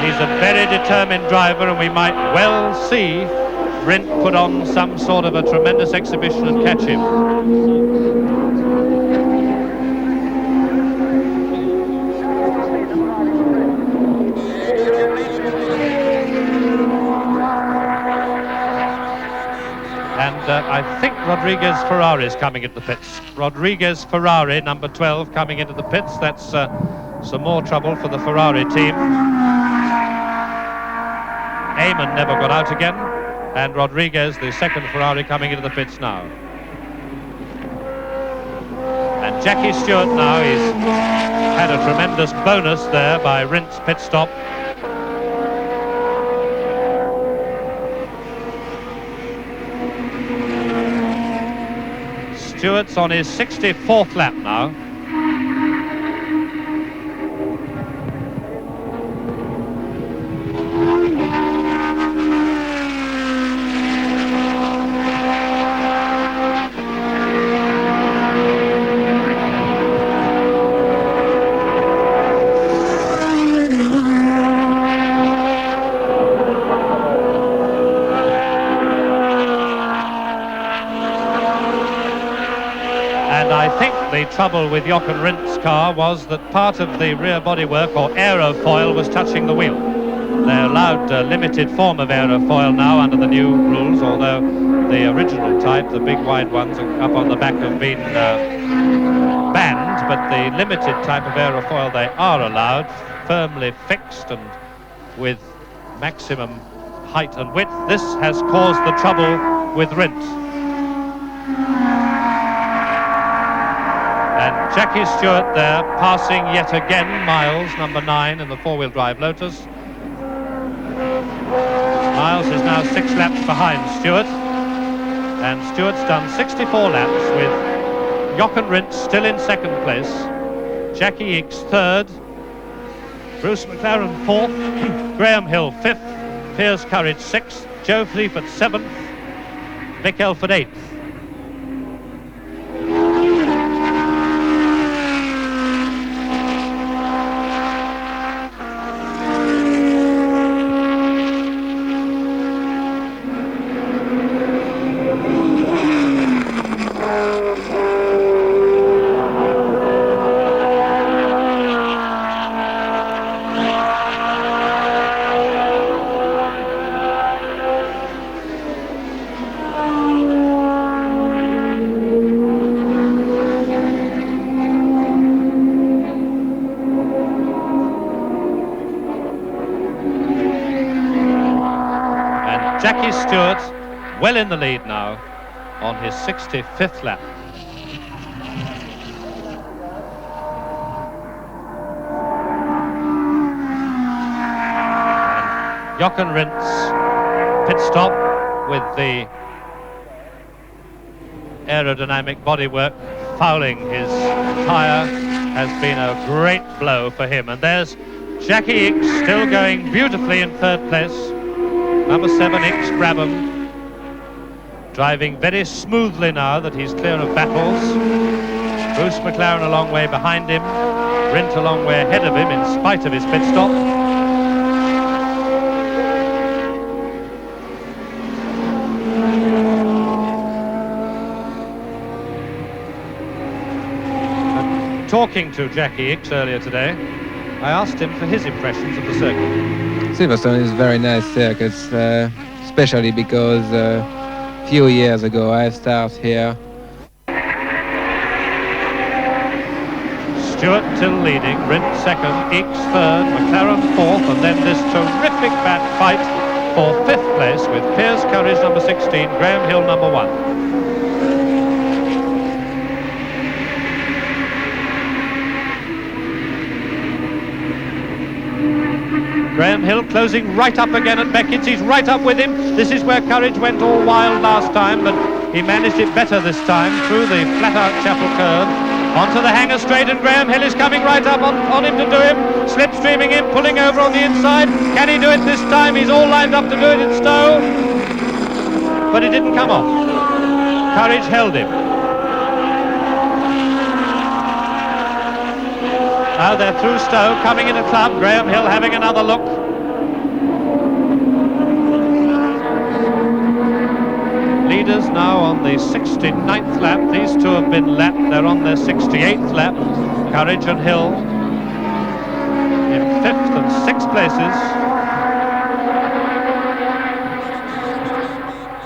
he's a very determined driver, and we might well see Rindt put on some sort of a tremendous exhibition and catch him. I think Rodriguez Ferrari is coming into the pits. Rodriguez Ferrari, number 12, coming into the pits. That's some more trouble for the Ferrari team. Eamon never got out again, and Rodriguez, the second Ferrari, coming into the pits now. And Jackie Stewart now, he's had a tremendous bonus there by Rindt's pit stop. Stewart's on his 64th lap now. And I think the trouble with Jochen Rindt's car was that part of the rear bodywork or aerofoil was touching the wheel. They're allowed a limited form of aerofoil now under the new rules, although the original type, the big wide ones up on the back, have been banned, but the limited type of aerofoil they are allowed, firmly fixed and with maximum height and width. This has caused the trouble with Rindt. And Jackie Stewart there passing yet again Miles, number 9 in the four-wheel drive Lotus. Miles is now 6 laps behind Stewart, and Stewart's done 64 laps with Jochen Rindt still in 2nd place, Jackie Ickx 3rd, Bruce McLaren 4th, Graham Hill 5th, Piers Courage 6th, Joe Fleetwood 7th, Vic Elford 8th. Jackie Stewart well in the lead now on his 65th lap. And Jochen Rindt's pit stop with the aerodynamic bodywork fouling his tyre has been a great blow for him. And there's Jackie Ickx still going beautifully in 3rd place. Number 7, Ickx Brabham, driving very smoothly now that he's clear of battles. Bruce McLaren a long way behind him, Rindt a long way ahead of him in spite of his pit stop. And talking to Jackie Ickx earlier today, I asked him for his impressions of the circuit. Silverstone is a very nice circuit, especially because a few years ago I started here. Stewart still leading, Rindt 2nd, Ickx 3rd, McLaren 4th, and then this terrific fight for 5th place with Piers Courage number 16, Graham Hill number 1. Graham Hill closing right up again at Beckett's. He's right up with him. This is where Courage went all wild last time, but he managed it better this time through the flat-out Chapel curve onto the hanger straight, and Graham Hill is coming right up on him to do him, slipstreaming him, pulling over on the inside. Can he do it this time? He's all lined up to do it in Stowe, but it didn't come off. Courage held him. Now they're through Stowe, coming in a club. Graham Hill having another look. Leaders now on the 69th lap. These two have been lapped. They're on their 68th lap. Courage and Hill in 5th and 6th places.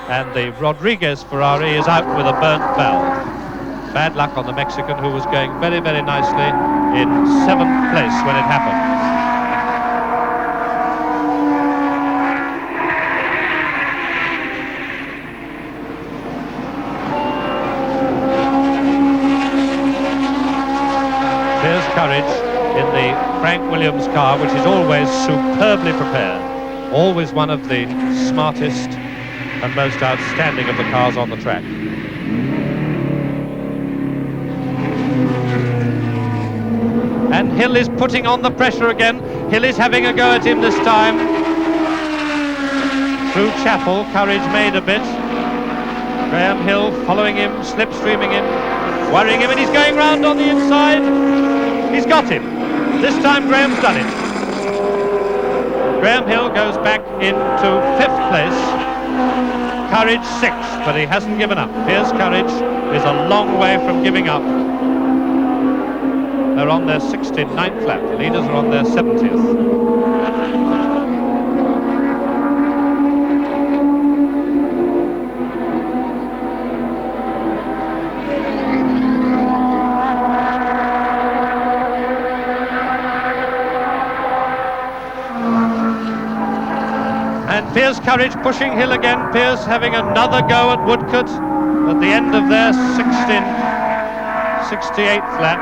And the Rodriguez Ferrari is out with a burnt valve. Bad luck on the Mexican, who was going very, very nicely in 7th place when it happened. There's Courage in the Frank Williams car, which is always superbly prepared. Always one of the smartest and most outstanding of the cars on the track. And Hill is putting on the pressure again. Hill is having a go at him this time. Through Chapel, Courage made a bit. Graham Hill following him, slipstreaming him, worrying him, and he's going round on the inside. He's got him. This time Graham's done it. Graham Hill goes back into 5th place. Courage sixth, but he hasn't given up. Piers Courage is a long way from giving up. They're on their 69th lap. The leaders are on their 70th. Piers Courage pushing Hill again. Piers having another go at Woodcote at the end of their 68th lap.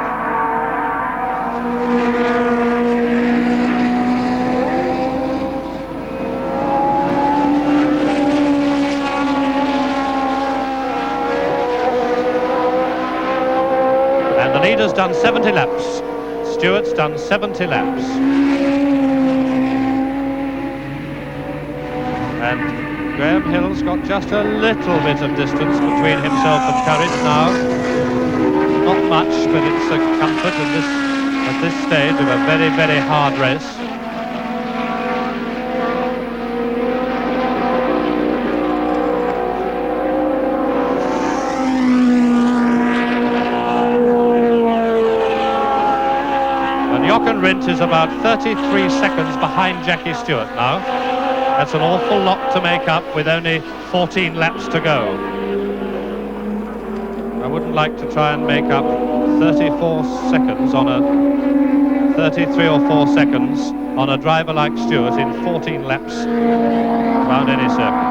And the leader's done 70 laps. Stewart's done 70 laps. And Graham Hill's got just a little bit of distance between himself and Courage now. Not much, but it's a comfort at this stage of a very, very hard race. And Jochen Rindt is about 33 seconds behind Jackie Stewart now. That's an awful lot to make up with only 14 laps to go. I wouldn't like to try and make up 34 seconds on a 33 or 4 seconds on a driver like Stewart in 14 laps around any circuit.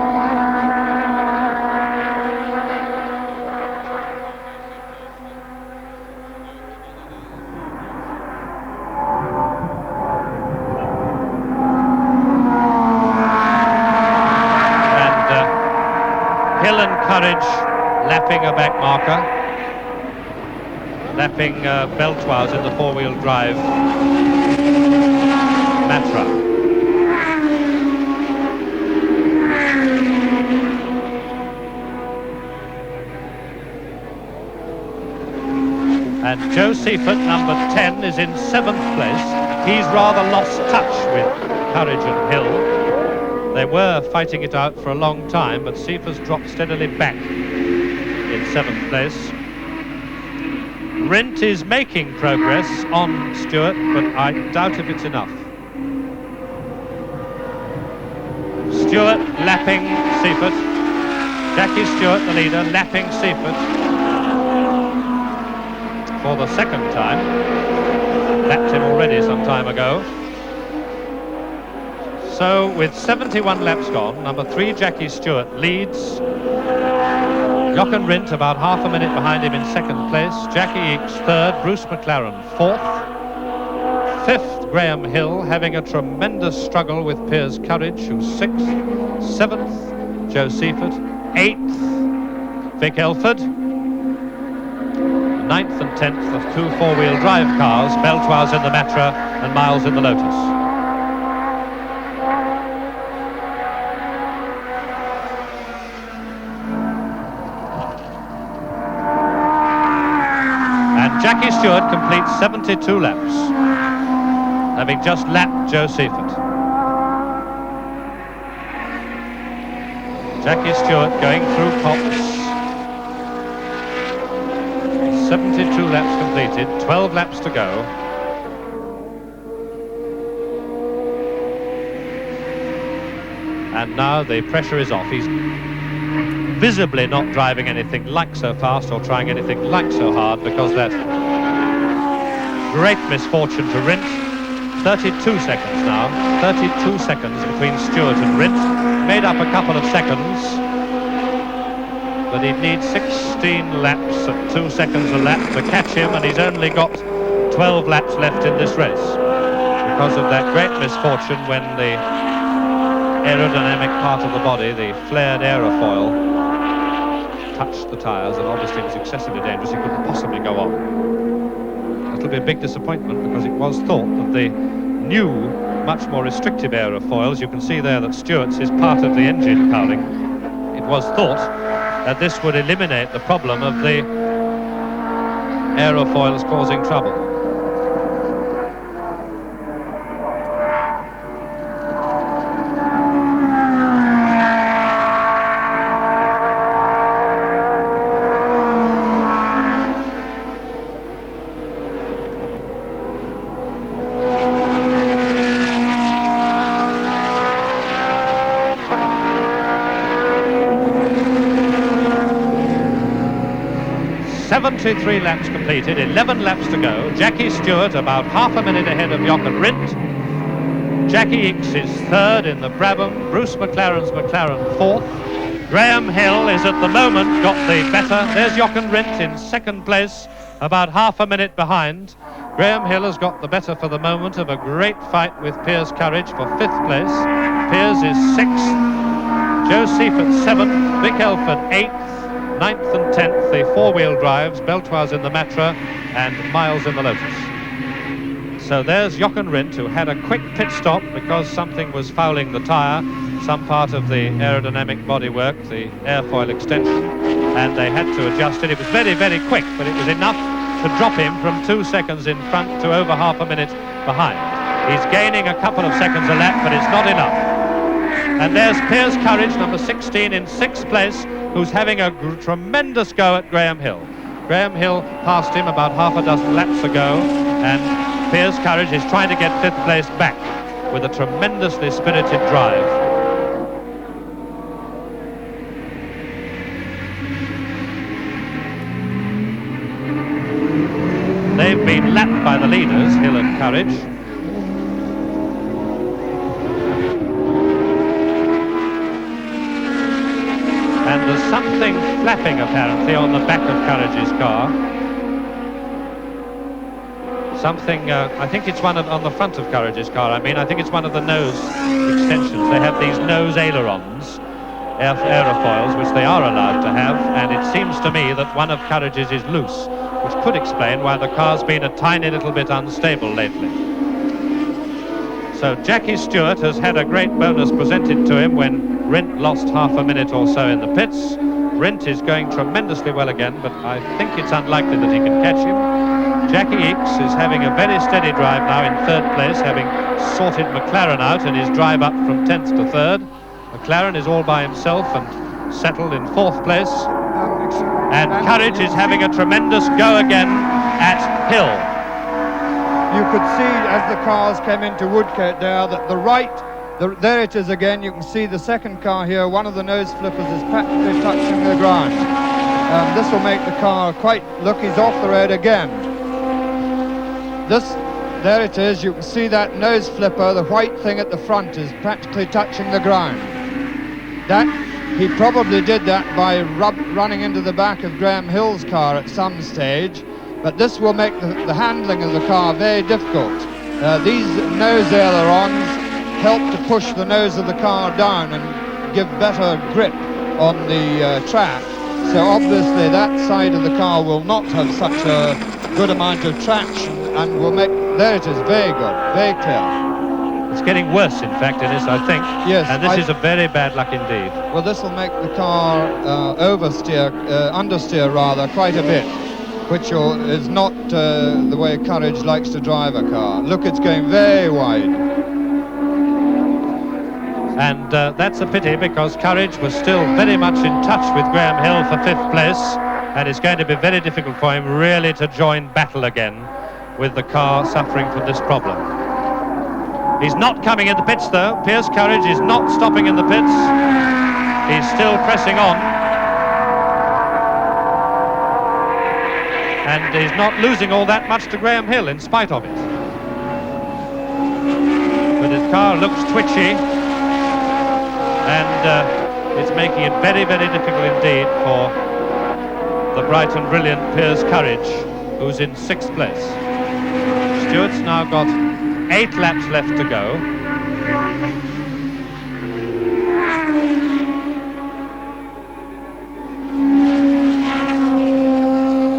Courage lapping a back marker, lapping Beltoise in the four-wheel drive Matra. And Joe Seifert, number 10, is in 7th place. He's rather lost touch with Courage and Hill. They were fighting it out for a long time, but Seifert's dropped steadily back in 7th place. Rindt is making progress on Stewart, but I doubt if it's enough. Stewart lapping Seifert. Jackie Stewart, the leader, lapping Seifert for the second time. Lapped him already some time ago. So, with 71 laps gone, number 3, Jackie Stewart, leads. Jochen Rindt about half a minute behind him in 2nd place. Jackie Eakes 3rd, Bruce McLaren 4th. 5th, Graham Hill, having a tremendous struggle with Piers Courage, who's 6th. 7th, Joe Seifert. 8th, Vic Elford. 9th and 10th of 2 four-wheel drive cars, Beltoise in the Matra and Miles in the Lotus. Jackie Stewart completes 72 laps, having just lapped Joe Seifert. Jackie Stewart going through Cox. 72 laps completed, 12 laps to go. And now the pressure is off. He's visibly not driving anything like so fast or trying anything like so hard, because that great misfortune to Rindt. 32 seconds now, 32 seconds between Stewart and Rindt, made up a couple of seconds, but he'd need 16 laps at 2 seconds a lap to catch him, and he's only got 12 laps left in this race because of that great misfortune when the aerodynamic part of the body, the flared aerofoil, touched the tyres, and obviously it was excessively dangerous. He couldn't possibly go on. It'll be a big disappointment, because it was thought that the new, much more restrictive aerofoils, you can see there that Stewart's is part of the engine cowling. It was thought that this would eliminate the problem of the aerofoils causing trouble. 73 laps completed, 11 laps to go. Jackie Stewart about half a minute ahead of Jochen Rindt. Jackie Ickx is third in the Brabham. Bruce McLaren's McLaren fourth. Graham Hill is at the moment got the better. There's Jochen Rindt in second place, about half a minute behind. Graham Hill has got the better for the moment of a great fight with Piers Courage for fifth place. Piers is sixth. Joe Seifert seventh. Vic Elford eighth. Ninth and 10th, the four-wheel drives, Beltoise in the Matra and Miles in the Lotus. So there's Jochen Rindt, who had a quick pit stop because something was fouling the tyre, some part of the aerodynamic bodywork, the airfoil extension, and they had to adjust it. It was very, very quick, but it was enough to drop him from 2 seconds in front to over half a minute behind. He's gaining a couple of seconds a lap, but it's not enough. And there's Piers Courage, number 16, in sixth place, who's having a tremendous go at Graham Hill. Graham Hill passed him about half a dozen laps ago, and Piers Courage is trying to get fifth place back with a tremendously spirited drive. They've been lapped by the leaders, Hill and Courage. And there's something flapping apparently on the back of Courage's car. Something, I think it's one on the front of Courage's car. I think it's one of the nose extensions. They have these nose ailerons, aerofoils, which they are allowed to have. And it seems to me that one of Courage's is loose, which could explain why the car's been a tiny little bit unstable lately. So Jackie Stewart has had a great bonus presented to him when Rindt lost half a minute or so in the pits. Rindt is going tremendously well again, but I think it's unlikely that he can catch him. Jackie Ickx is having a very steady drive now in third place, having sorted McLaren out in his drive up from 10th to third. McLaren is all by himself and settled in fourth place. And Courage is having a tremendous go again at Hill. You could see as the cars came into Woodcote there that there it is again. You can see the second car here. One of the nose flippers is practically touching the ground. This will make the car look, he's off the road again. There it is. You can see that nose flipper, the white thing at the front, is practically touching the ground. He probably did that by running into the back of Graham Hill's car at some stage, but this will make the handling of the car very difficult. These nose ailerons help to push the nose of the car down and give better grip on the track. So obviously that side of the car will not have such a good amount of traction and will make, there it is, very good, very clear. It's getting worse, in fact, Innes, I think. Yes. And this is a very bad luck indeed. Well, this will make the car understeer rather, quite a bit, which is not the way Courage likes to drive a car. Look, it's going very wide. And that's a pity because Courage was still very much in touch with Graham Hill for fifth place, and it's going to be very difficult for him really to join battle again with the car suffering from this problem. He's not coming in the pits though. Piers Courage is not stopping in the pits. He's still pressing on. And he's not losing all that much to Graham Hill in spite of it. But his car looks twitchy. And it's making it very, very difficult indeed for the bright and brilliant Piers Courage, who's in sixth place. Stewart's now got 8 laps left to go.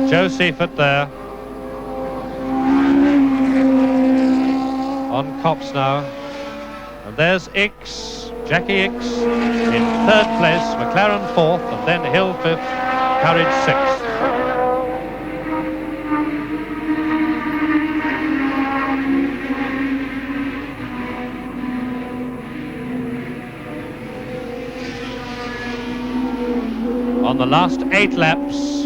Joe Seifert there on Copse now. And there's Ickx. Jackie Ickx in third place, McLaren fourth, and then Hill fifth, Courage sixth. On the last 8 laps,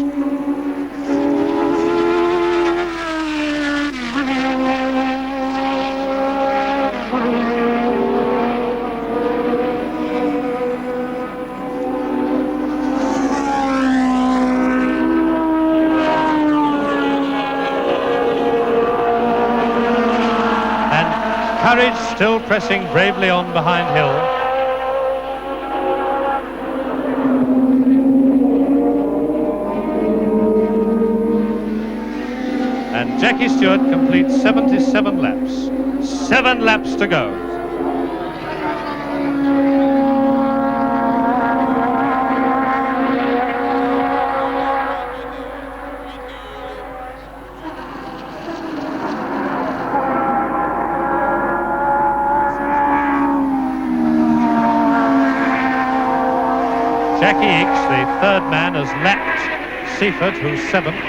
Courage still pressing bravely on behind Hill. And Jackie Stewart completes 77 laps. 7 laps to go. Jackie Ickx, the third man, has lapped Seifert, who's 7th.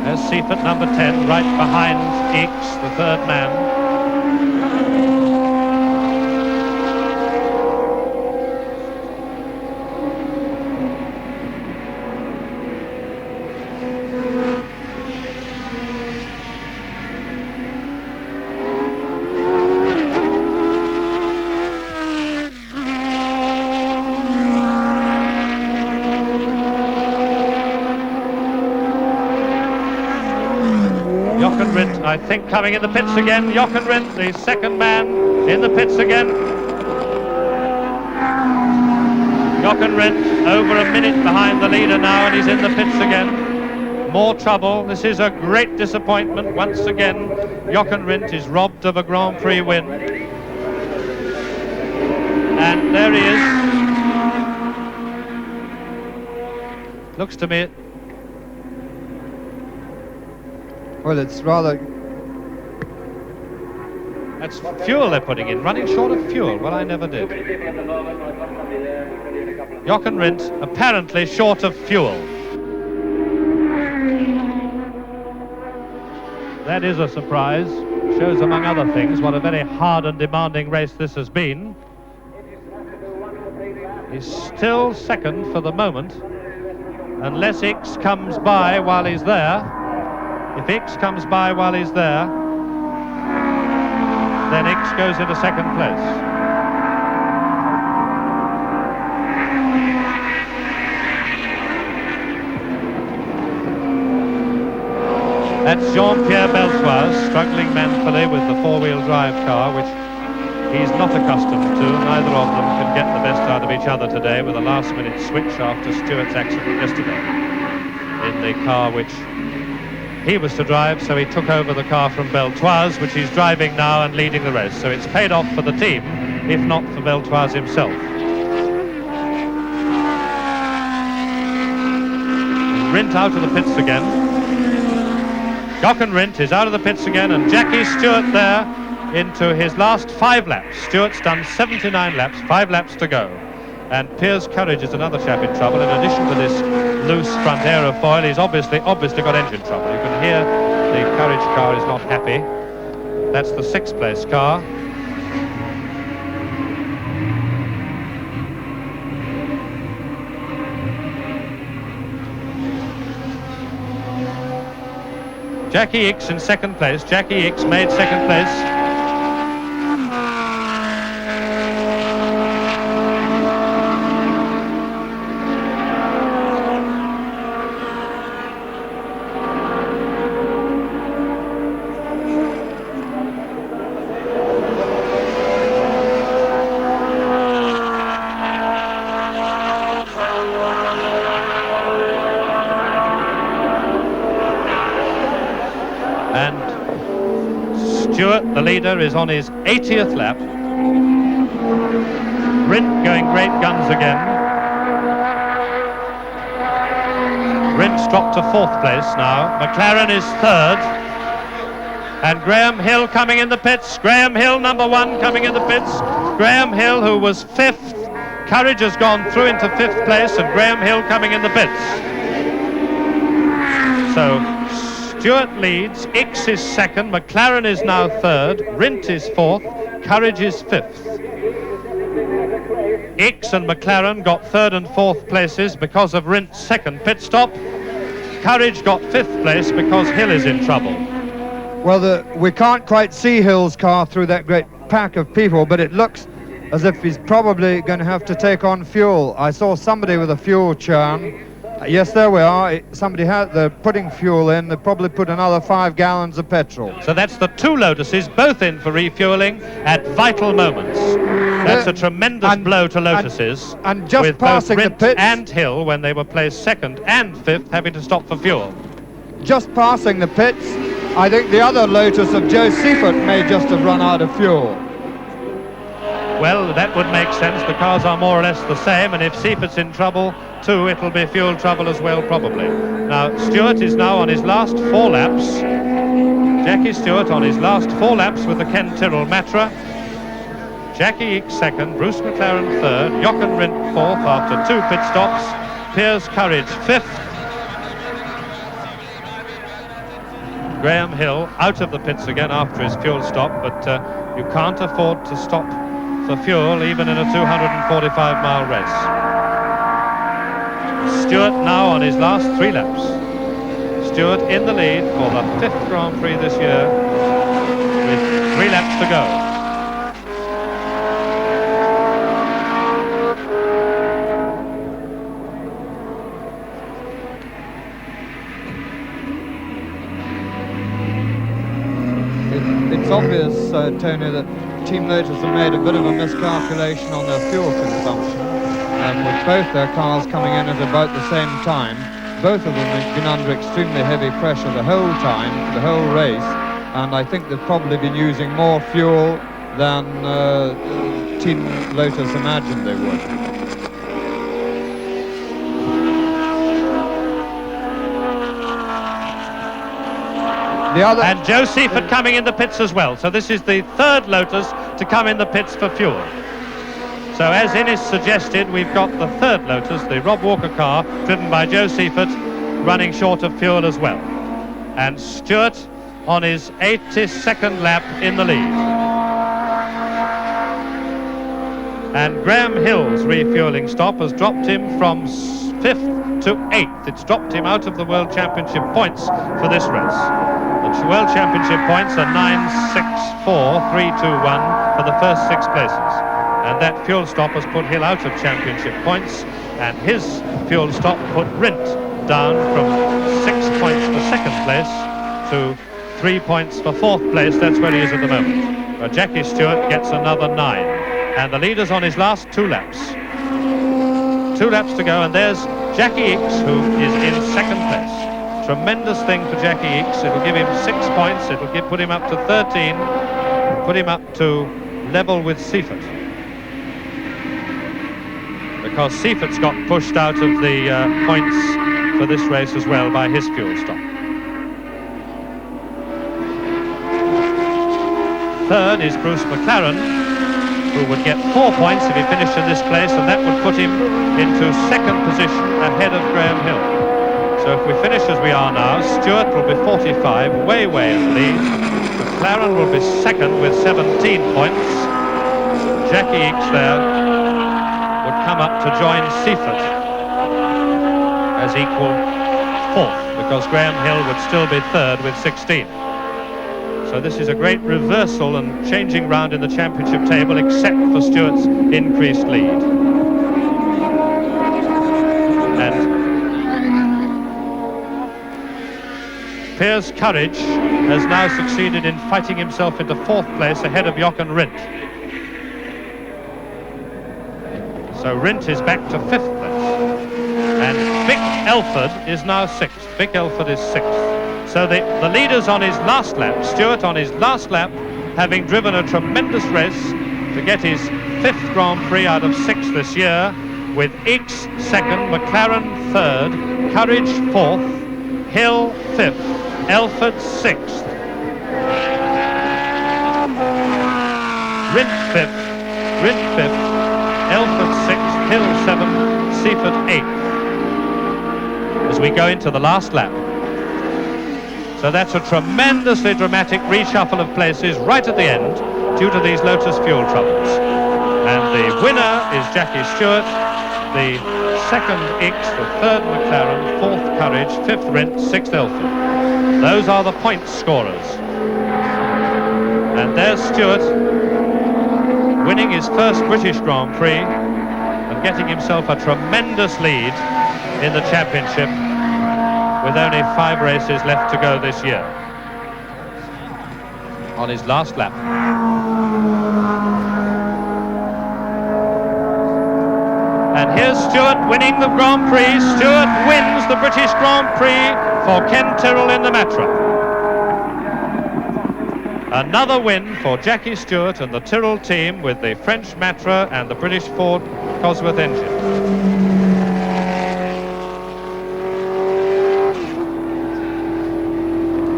There's Seifert, number 10, right behind Ickx, the third man. I think coming in the pits again, Jochen Rindt, the second man in the pits again. Jochen Rindt over a minute behind the leader now, and he's in the pits again. More trouble. This is a great disappointment. Once again, Jochen Rindt is robbed of a Grand Prix win. And there he is. Looks to me... Well, it's rather... That's fuel they're putting in, running short of fuel. Well, I never did. Jochen Rindt apparently short of fuel. That is a surprise. Shows, among other things, what a very hard and demanding race this has been. He's still second for the moment, unless Ickx comes by while he's there. If Ickx comes by while he's there, then Ickx goes into second place. That's Jean-Pierre Beltoise struggling manfully with the four-wheel drive car, which he's not accustomed to. Neither of them could get the best out of each other today with a last-minute switch after Stewart's accident yesterday in the car which he was to drive, so he took over the car from Beltoise, which he's driving now and leading the race. So it's paid off for the team, if not for Beltoise himself. Rindt out of the pits again. Jochen Rindt is out of the pits again, and Jackie Stewart there into his last 5 laps. Stewart's done 79 laps, 5 laps to go. And Piers Courage is another chap in trouble. In addition to this loose front aerofoil, he's obviously got engine trouble. You can hear the Courage car is not happy. That's the 6th place car. Jackie Ickx in second place. Jackie Ickx made second place. Stewart, the leader, is on his 80th lap. Rindt going great guns again. Rindt's dropped to 4th place now. McLaren is 3rd. And Graham Hill coming in the pits. Graham Hill, number 1, coming in the pits. Graham Hill, who was 5th. Courage has gone through into 5th place, and Graham Hill coming in the pits. So Stewart leads, Ickx is 2nd, McLaren is now 3rd, Rindt is 4th, Courage is 5th. Ickx and McLaren got 3rd and 4th places because of Rindt's 2nd pit stop. Courage got 5th place because Hill is in trouble. Well, we can't quite see Hill's car through that great pack of people, but it looks as if he's probably going to have to take on fuel. I saw somebody with a fuel churn, Yes, there we are. Somebody they're putting fuel in. They probably put another 5 gallons of petrol. So that's the two Lotuses, both in for refueling at vital moments. That's a tremendous blow to Lotuses. And just with passing both the Rint pits. and Hill, when they were placed second and fifth, having to stop for fuel. Just passing the pits, I think the other Lotus of Joe Seifert may just have run out of fuel. Well, that would make sense. The cars are more or less the same, and if Seifert's in trouble too, it'll be fuel trouble as well, probably. Now, Stewart is now on his last 4 laps. Jackie Stewart on his last 4 laps with the Ken Tyrrell Matra. Jackie Ickx second, Bruce McLaren third, Jochen Rindt fourth after 2 pit stops, Piers Courage fifth. Graham Hill out of the pits again after his fuel stop, but you can't afford to stop for fuel even in a 245-mile race. Stewart now on his last 3 laps. Stewart in the lead for the 5th Grand Prix this year with 3 laps to go. It's obvious, Tony, that Team Lotus have made a bit of a miscalculation on their fuel consumption, with both their cars coming in at about the same time. Both of them have been under extremely heavy pressure the whole time, the whole race, and I think they've probably been using more fuel than Team Lotus imagined they would. And Joe Seifert coming in the pits as well. So this is the 3rd Lotus to come in the pits for fuel. So as Innes suggested, we've got the 3rd Lotus, the Rob Walker car, driven by Joe Seifert, running short of fuel as well. And Stewart on his 82nd lap in the lead. And Graham Hill's refueling stop has dropped him from 5th to 8th. It's dropped him out of the World Championship points for this race. The World Championship points are 9, 6, 4, 3, 2, 1 for the first 6 places. And that fuel stop has put Hill out of championship points, and his fuel stop put Rindt down from 6 points for 2nd place to 3 points for 4th place. That's where he is at the moment. But Jackie Stewart gets another 9. And the leader's on his last 2 laps. 2 laps to go, and there's Jackie Ickx, who is in 2nd place. Tremendous thing for Jackie Ickx. It'll give him 6 points. It'll put him up to 13, put him up to level with Seifert. Because Seifert's got pushed out of the points for this race as well by his fuel stop. 3rd is Bruce McLaren, who would get 4 points if he finished in this place, and that would put him into 2nd position ahead of Graham Hill. So if we finish as we are now, Stewart will be 45, way in the lead. McLaren will be 2nd with 17 points. Jackie Ickx there would come up to join Seifert as equal 4th, because Graham Hill would still be 3rd with 16. So this is a great reversal and changing round in the championship table, except for Stewart's increased lead. And Piers Courage has now succeeded in fighting himself into 4th place ahead of Jochen Rindt. So Rindt is back to 5th place. And Vic Elford is now 6th. Vic Elford is 6th. So the leader's on his last lap. Stewart on his last lap, having driven a tremendous race to get his 5th Grand Prix out of 6 this year, with Ickx 2nd, McLaren 3rd, Courage 4th, Hill 5th, Elford 6th, Rindt 5th, Elford 6th, Hill 7th, Seifert 8th, as we go into the last lap. So that's a tremendously dramatic reshuffle of places right at the end due to these Lotus fuel troubles. And the winner is Jackie Stewart, the 2nd Ickx, the 3rd McLaren, 4th Courage, 5th Rindt, 6th Elford. Those are the point scorers. And there's Stewart winning his first British Grand Prix and getting himself a tremendous lead in the championship with only 5 races left to go this year. On his last lap. And here's Stewart winning the Grand Prix. Stewart wins the British Grand Prix for Ken Tyrrell in the Matra. Another win for Jackie Stewart and the Tyrrell team with the French Matra and the British Ford Cosworth engine.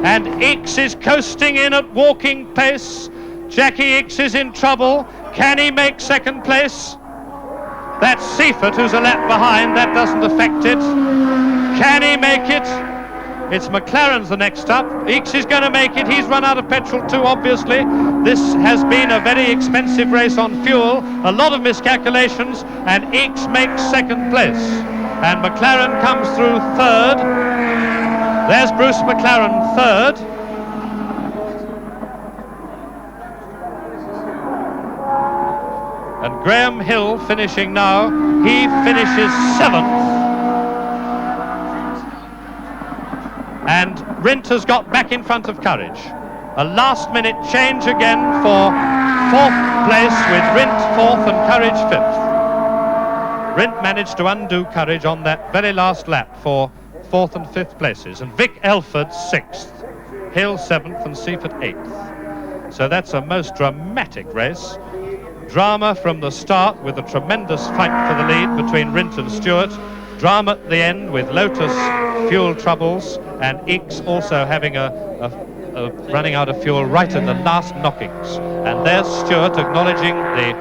And Ickx is coasting in at walking pace. Jackie Ickx is in trouble. Can he make second place? That's Seifert who's a lap behind. That doesn't affect it. Can he make it? It's McLaren's the next up. Ickx is going to make it. He's run out of petrol too, obviously. This has been a very expensive race on fuel. A lot of miscalculations, and Ickx makes second place. And McLaren comes through third. There's Bruce McLaren third. And Graham Hill finishing now. He finishes 7th. And Rindt has got back in front of Courage. A last-minute change again for 4th place with Rindt 4th and Courage 5th. Rindt managed to undo Courage on that very last lap for 4th and 5th places. And Vic Elford 6th, Hill 7th and Seifert 8th. So that's a most dramatic race. Drama from the start with a tremendous fight for the lead between Rindt and Stewart. Drama at the end with Lotus fuel troubles and Ickx also having a running out of fuel right in the last knockings. And there's Stewart acknowledging the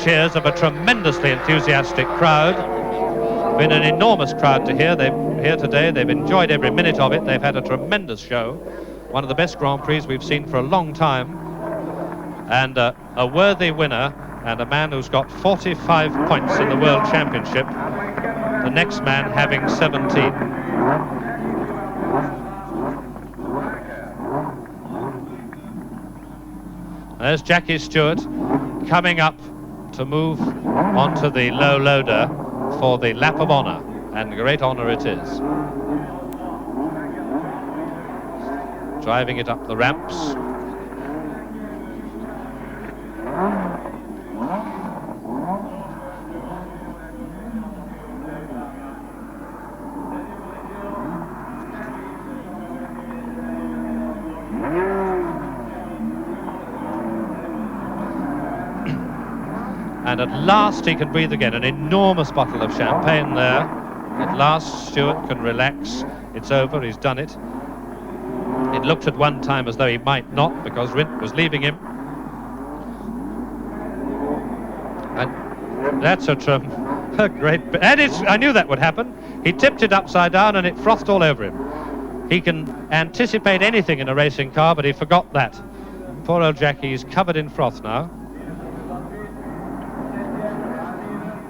cheers of a tremendously enthusiastic crowd. Been an enormous crowd to hear. They're here today. They've enjoyed every minute of it. They've had a tremendous show. One of the best Grand Prix we've seen for a long time. And a worthy winner and a man who's got 45 points in the World Championship. The next man having 17. There's Jackie Stewart coming up to move onto the low loader for the lap of honour, and great honour it is. Driving it up the ramps. And at last he can breathe again. An enormous bottle of champagne there. At last Stewart can relax. It's over, he's done it. It looked at one time as though he might not, because Rindt was leaving him. And that's a great... And I knew that would happen. He tipped it upside down and it frothed all over him. He can anticipate anything in a racing car, but he forgot that. Poor old Jackie is covered in froth now.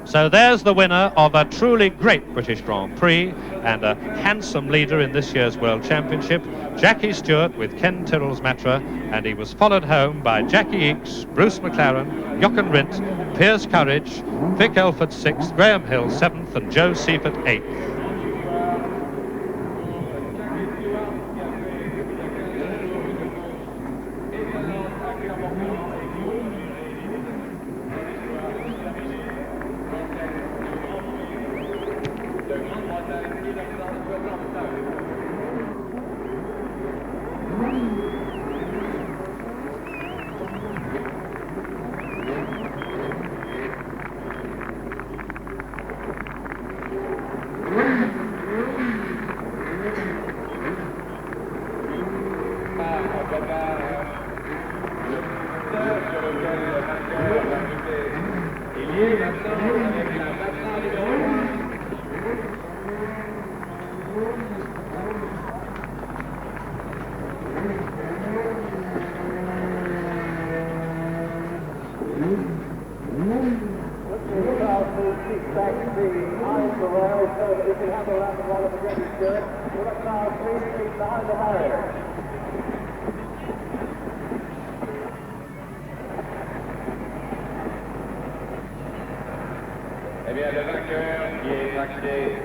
So there's the winner of a truly great British Grand Prix and a handsome leader in this year's World Championship, Jackie Stewart with Ken Tyrrell's Matra, and he was followed home by Jackie Ickx, Bruce McLaren, Jochen Rindt, Piers Courage, Vic Elford 6th, Graham Hill 7th and Joe Seifert 8th. Eh bien, le vainqueur qui est vainqué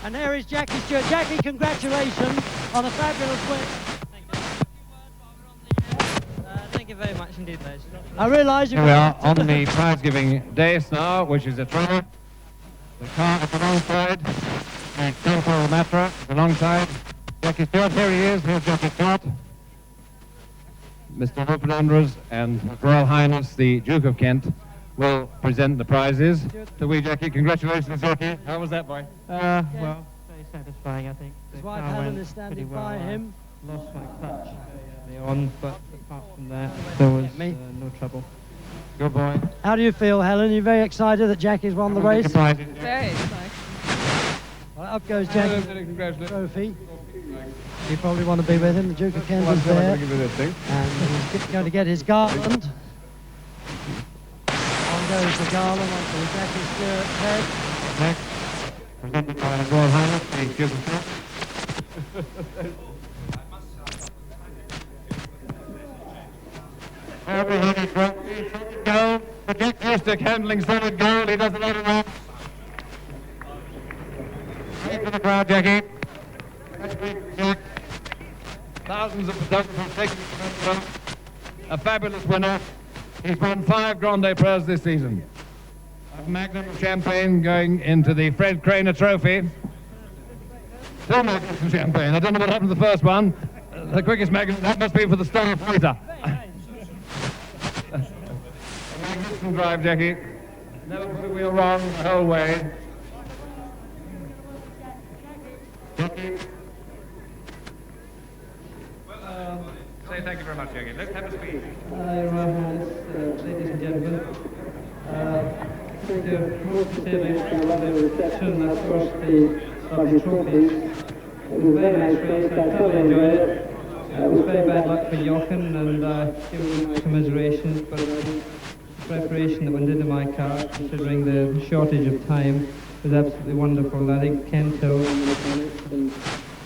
And there is Jackie Stewart. Jackie, congratulations on a fabulous win. Thank you very much indeed, Les. I realise you. Here we are on the prize-giving dais now, which is a treasure. The car at the wrong side, and Temple Matra at the long side. Jackie Stewart, here he is. Here's Jackie Stewart. Mr. Rupert Andrews and His Royal Highness the Duke of Kent will present the prizes to we, Jackie. Congratulations, Jackie. How was that, boy? Well, very satisfying, I think. His wife Helen is standing by him. Lost my clutch early on, but apart from that, there was no trouble. Good boy. How do you feel, Helen? You're very excited that Jackie's won the race? Very exciting. Well, up goes Jackie's trophy. You probably want to be with him. The Duke of Kent is there. And he's going to get his garland. On goes the garland onto Jackie Stewart's head. Next, presented by His Royal Highness the Duke of Kent. Everybody dropped the solid gold. The Duke used to handling solid gold. He does a lot of that. Wait for the crowd, Jackie. Thousands of photographers taking photographs. A fabulous winner. He's won 5 Grande Prix this season. A magnum of champagne going into the Fred Craner Trophy. 2 magnums of champagne. I don't know what happened to the first one. The quickest magnum, that must be for the Star Fighter. A magnificent drive, Jackie. Never put a wheel wrong the whole way. Jackie. Say thank you very much, Jackie. Let's have a speech. Your Royal Highness, ladies and gentlemen, the most sincerely lovely reception, of course, the trophies. It was a very nice race. I thoroughly enjoyed it. It was very bad luck for Jochen, and giving my commiserations, but the preparation that went into my car, considering the shortage of time, was absolutely wonderful. I think Kento and the mechanics and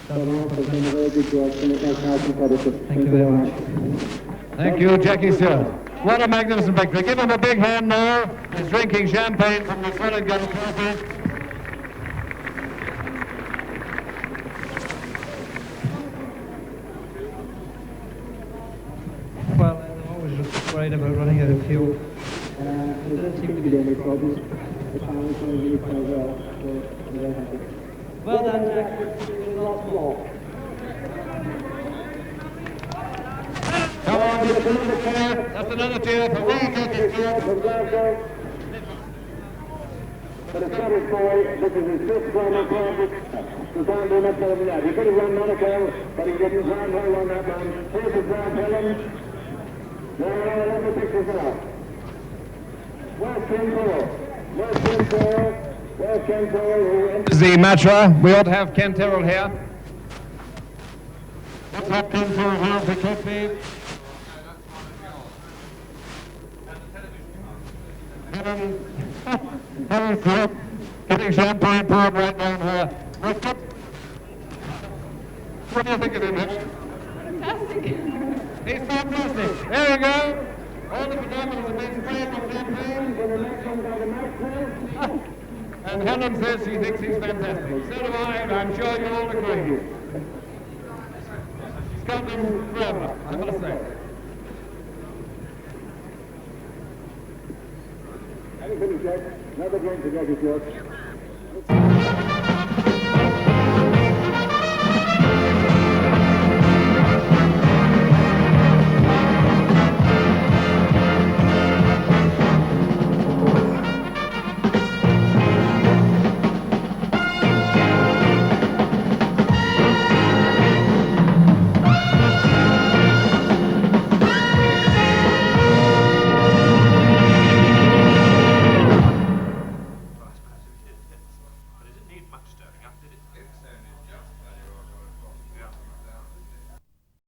Dalmor have done a very good job to make my car competitive. Thank you very much. Thank you, Jackie Stewart. What a magnificent victory. Give him a big hand now. He's drinking champagne from the solid gold trophy. Well, I'm always just worried about running out of fuel. There doesn't seem to be any problems. The car is going really quite well, so I'm very happy. Well done, Jack. Lots more. Come on, give us another cheer. That's another cheer for Will Jackie Stewart from Glasgow. But it's not his boy. This is his fifth Grand Prix. He can't do much better than that. He could have won Monaco, but he didn't. Grand Prix won that one. Here's his Grand Helen. Now, let me pick this up. Where's Ken Cole? Where's Ken Cole? Where's Ken Cole? This is the Matra. We ought to have Ken Terrell here. Let's have Ken Terrell here for Cliffy. Helen Flip, getting champagne poured right down here. What do you think of him, Mitch? Fantastic. He's fantastic. There you go. All the photographers have been sprayed with champagne for the next one by the match. And Helen says she thinks he's fantastic. So do I, and I'm sure you'll all agree. Scotland forever, I must say. How do you finish, Jack? Another game for Jackie Stewart.